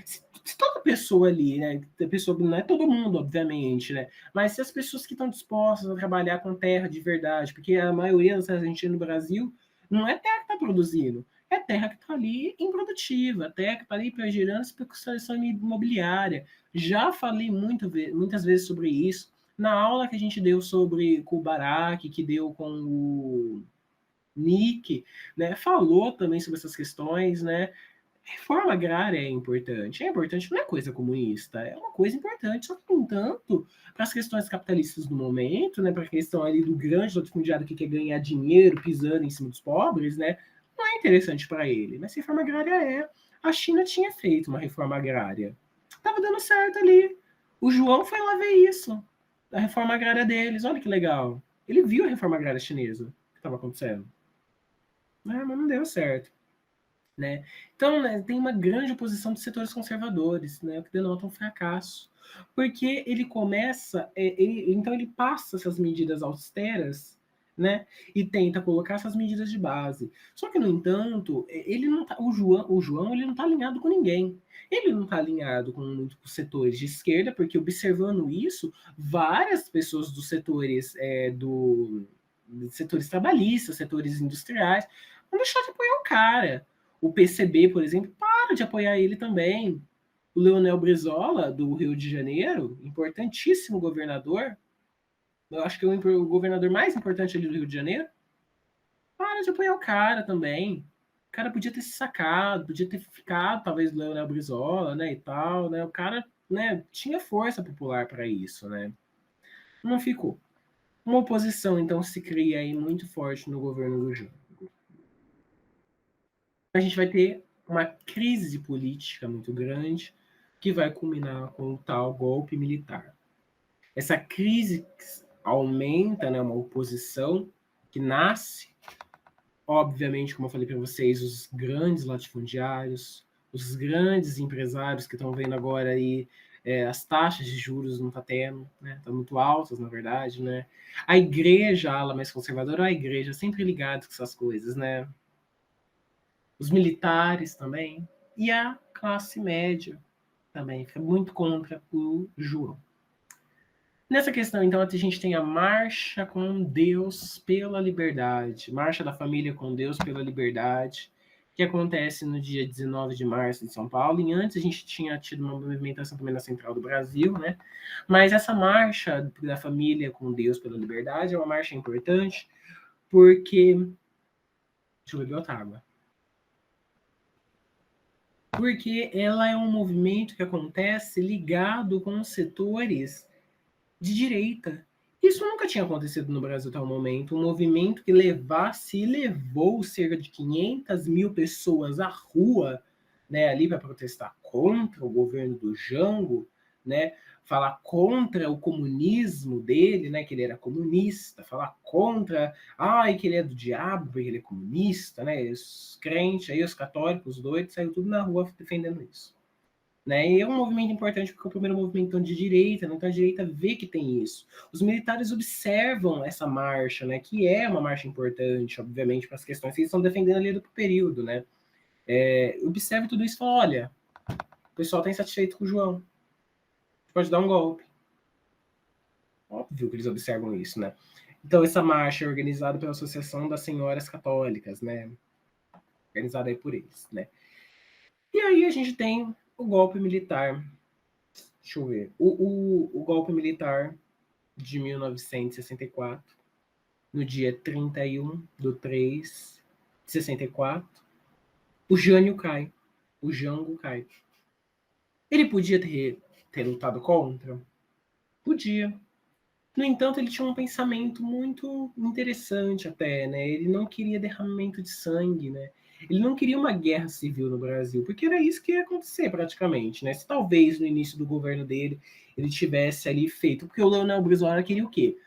Se toda pessoa ali, né? Pessoa, não é todo mundo, obviamente, né? Mas se as pessoas que estão dispostas a trabalhar com terra de verdade, porque a maioria das terras que a gente tem no Brasil não é terra que está produzindo, é terra que está ali improdutiva, terra que está ali para gerando especulação imobiliária. Já falei muitas vezes sobre isso. Na aula que a gente deu sobre com o Barak, que deu com o Nick, né? Falou também sobre essas questões, né? Reforma agrária é importante, não é coisa comunista, é uma coisa importante, só que, no entanto, para as questões capitalistas do momento, né, para a questão ali do grande latifundiário que quer ganhar dinheiro pisando em cima dos pobres, né, não é interessante para ele. Mas reforma agrária é. A China tinha feito uma reforma agrária. Estava dando certo ali. O João foi lá ver isso, a reforma agrária deles. Olha que legal. Ele viu a reforma agrária chinesa que estava acontecendo. Mas não deu certo. Né? Então, né, tem uma grande oposição dos setores conservadores, né, o que denota um fracasso, porque ele começa, então ele passa essas medidas austeras, né, e tenta colocar essas medidas de base. Só que, no entanto, ele não tá, o João ele não está alinhado com ninguém. Ele não está alinhado com os setores de esquerda, porque observando isso, várias pessoas dos setores setores trabalhistas, setores industriais, vão deixar de apoiar o cara. O PCB, por exemplo, para de apoiar ele também. O Leonel Brizola, do Rio de Janeiro, importantíssimo governador, eu acho que é o governador mais importante ali do Rio de Janeiro, para de apoiar o cara também. O cara podia ter se sacado, podia ter ficado, talvez, do Leonel Brizola, né, e tal, né? O cara, né, tinha força popular para isso, né? Não ficou. Uma oposição, então, se cria aí muito forte no governo do João. A gente vai ter uma crise política muito grande que vai culminar com o tal golpe militar. Essa crise aumenta, né, uma oposição que nasce, obviamente, como eu falei para vocês, os grandes latifundiários, os grandes empresários que estão vendo agora aí as taxas de juros não tá tendo, né? Estão muito altas, na verdade, né? A igreja, a ala mais conservadora, a igreja sempre ligada com essas coisas, né? Os militares também, e a classe média também, fica muito contra o João. Nessa questão, então, a gente tem a Marcha com Deus pela Liberdade, Marcha da Família com Deus pela Liberdade, que acontece no dia 19 de março em São Paulo, e antes a gente tinha tido uma movimentação também na Central do Brasil, né? Mas essa Marcha da Família com Deus pela Liberdade é uma marcha importante, porque... Deixa eu beber outra água. Porque ela é um movimento que acontece ligado com os setores de direita. Isso nunca tinha acontecido no Brasil até o momento. Um movimento que levasse e levou cerca de 500 mil pessoas à rua, né, ali para protestar contra o governo do Jango, né, falar contra o comunismo dele, né, que ele era comunista, falar contra, que ele é do diabo, porque ele é comunista, né, os crentes, aí os católicos doidos, saiu tudo na rua defendendo isso. Né? E é um movimento importante porque é o primeiro movimento de direita, então a direita vê que tem isso. Os militares observam essa marcha, né, que é uma marcha importante, obviamente, para as questões que eles estão defendendo ali do período. Né? Observa tudo isso e fala, olha, o pessoal está insatisfeito com o João, pode dar um golpe. Óbvio que eles observam isso, né? Então essa marcha é organizada pela Associação das Senhoras Católicas, né? Organizada aí por eles, né? E aí a gente tem o golpe militar. Deixa eu ver. O golpe militar de 1964, no dia 31 de 3 de 64, o Jânio cai. O Jango cai. Ele podia ter lutado contra? Podia. No entanto, ele tinha um pensamento muito interessante até, né? Ele não queria derramamento de sangue, né? Ele não queria uma guerra civil no Brasil, porque era isso que ia acontecer praticamente, né? Se talvez no início do governo dele ele tivesse ali feito, porque o Leonel Brizola queria o quê?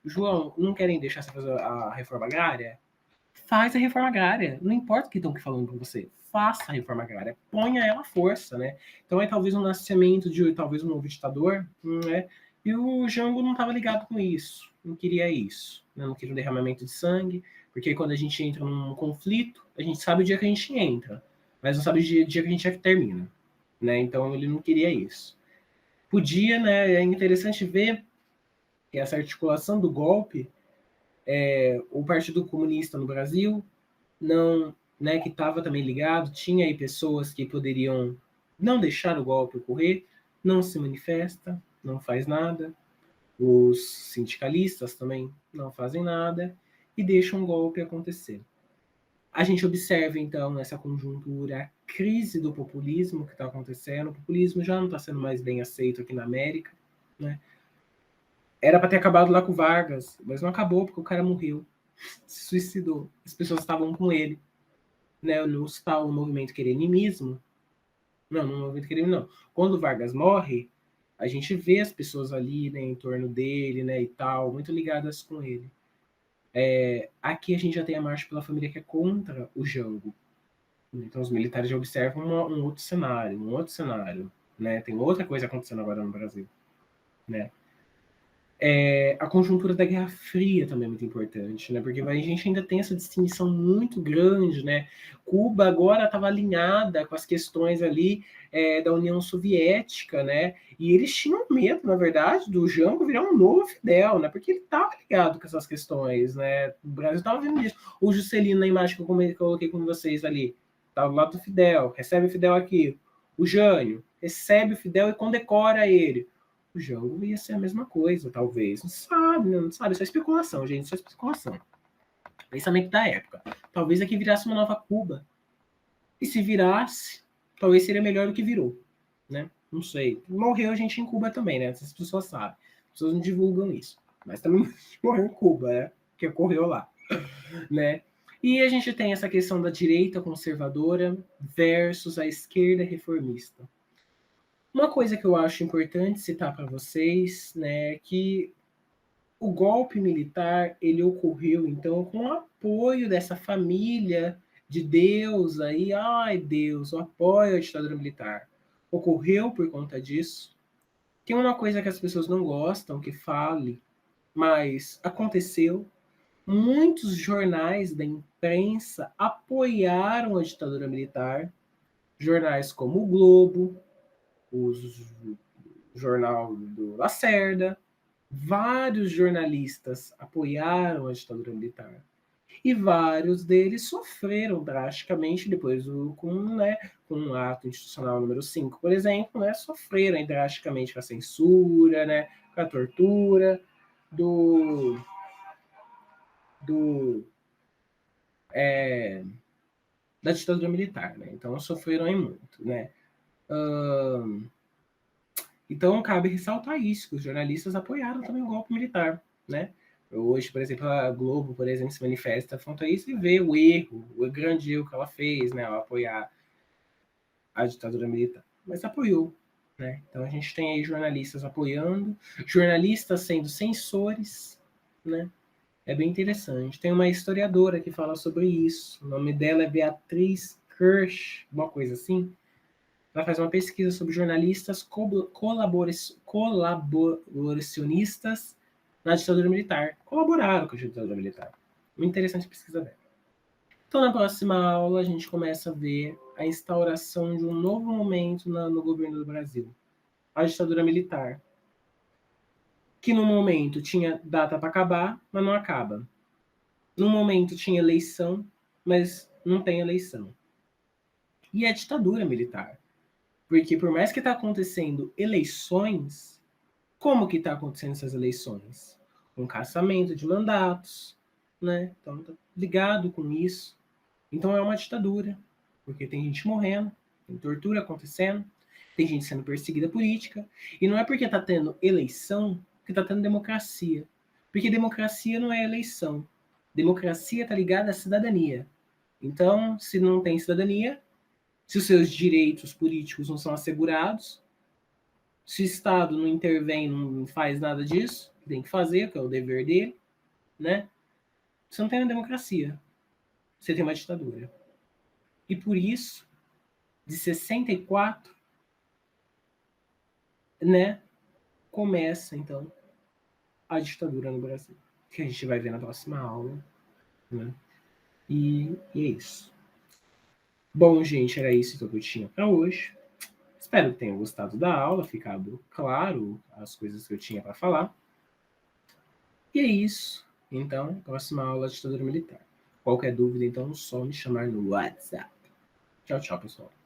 João, não querem deixar você fazer a reforma agrária? Faz a reforma agrária. Não importa o que estão falando com você. Faça a reforma agrária. Ponha ela à força, né? Então é talvez um nascimento de talvez um novo ditador, né? E o Jango não estava ligado com isso. Não queria isso. Né? Não queria um derramamento de sangue. Porque quando a gente entra num conflito, a gente sabe o dia que a gente entra. Mas não sabe o dia que a gente termina. Né? Então ele não queria isso. Podia, né? É interessante ver que essa articulação do golpe, o Partido Comunista no Brasil, não, né, que estava também ligado, tinha aí pessoas que poderiam não deixar o golpe ocorrer, não se manifesta, não faz nada, os sindicalistas também não fazem nada e deixam o golpe acontecer. A gente observa, então, nessa conjuntura, a crise do populismo que está acontecendo. O populismo já não está sendo mais bem aceito aqui na América, né? Era para ter acabado lá com Vargas, mas não acabou porque o cara morreu, se suicidou. As pessoas estavam com ele, né? No tal movimento querenimismo. Não, no movimento querenimismo não. Quando o Vargas morre, a gente vê as pessoas ali, né, em torno dele, né, e tal, muito ligadas com ele. Aqui a gente já tem a Marcha pela Família, que é contra o Jango. Então os militares já observam um outro cenário, né? Tem outra coisa acontecendo agora no Brasil, né? A conjuntura da Guerra Fria também é muito importante, né? Porque a gente ainda tem essa distinção muito grande, né? Cuba agora estava alinhada com as questões ali da União Soviética, né? E eles tinham medo, na verdade, do Jango virar um novo Fidel, né? Porque ele estava ligado com essas questões, né? O Brasil estava vendo isso. O Juscelino, na imagem que eu coloquei com vocês ali, tá do lado do Fidel, recebe o Fidel aqui. O Jânio recebe o Fidel e condecora ele. O jogo ia ser a mesma coisa, talvez. Não sabe, não sabe. Isso é especulação, gente. Isso é especulação. Pensamento da época. Talvez aqui virasse uma nova Cuba. E se virasse, talvez seria melhor do que virou. Né? Não sei. Morreu gente em Cuba também, né? As pessoas sabem. As pessoas não divulgam isso. Mas também morreu em Cuba, né? Que ocorreu lá. Né? E a gente tem essa questão da direita conservadora versus a esquerda reformista. Uma coisa que eu acho importante citar para vocês, né, é que o golpe militar ele ocorreu então com o apoio dessa família de Deus aí, ai Deus, o apoio à ditadura militar. Ocorreu por conta disso. Tem uma coisa que as pessoas não gostam que fale, mas aconteceu. Muitos jornais da imprensa apoiaram a ditadura militar, jornais como o Globo, os jornal do Lacerda, vários jornalistas apoiaram a ditadura militar. E vários deles sofreram drasticamente depois com o ato institucional número 5, por exemplo, né, sofreram drasticamente com a censura, né, com a tortura do, do da ditadura militar. Né? Então sofreram aí muito. Né? Então, cabe ressaltar isso, que os jornalistas apoiaram também o golpe militar, né? Hoje, por exemplo, a Globo, por exemplo, se manifesta contra isso e vê o erro, o grande erro que ela fez, né, ao apoiar a ditadura militar. Mas apoiou, né? Então, a gente tem aí jornalistas apoiando, jornalistas sendo censores, né? É bem interessante. Tem uma historiadora que fala sobre isso. O nome dela é Beatriz Kirsch, uma coisa assim. Ela faz uma pesquisa sobre jornalistas colaboracionistas na ditadura militar. Colaboraram com a ditadura militar. Muito interessante a pesquisa dela. Então, na próxima aula, a gente começa a ver a instauração de um novo momento no governo do Brasil. A ditadura militar. Que no momento tinha data para acabar, mas não acaba. No momento tinha eleição, mas não tem eleição. E a ditadura militar. Porque por mais que está acontecendo eleições, como que está acontecendo essas eleições? Um caçamento de mandatos, né? Então tá ligado com isso. Então é uma ditadura, porque tem gente morrendo, tem tortura acontecendo, tem gente sendo perseguida política, e não é porque está tendo eleição que está tendo democracia. Porque democracia não é eleição. Democracia está ligada à cidadania. Então, se não tem cidadania, se os seus direitos políticos não são assegurados, se o Estado não intervém, não faz nada disso, que tem que fazer, que é o dever dele, né? Você não tem uma democracia, você tem uma ditadura. E por isso, de 64, né, começa, então, a ditadura no Brasil, que a gente vai ver na próxima aula, né? E é isso. Bom, gente, era isso que eu tinha para hoje. Espero que tenham gostado da aula, ficado claro as coisas que eu tinha para falar. E é isso. Então, próxima aula, ditadura militar. Qualquer dúvida, então, só me chamar no WhatsApp. Tchau, tchau, pessoal.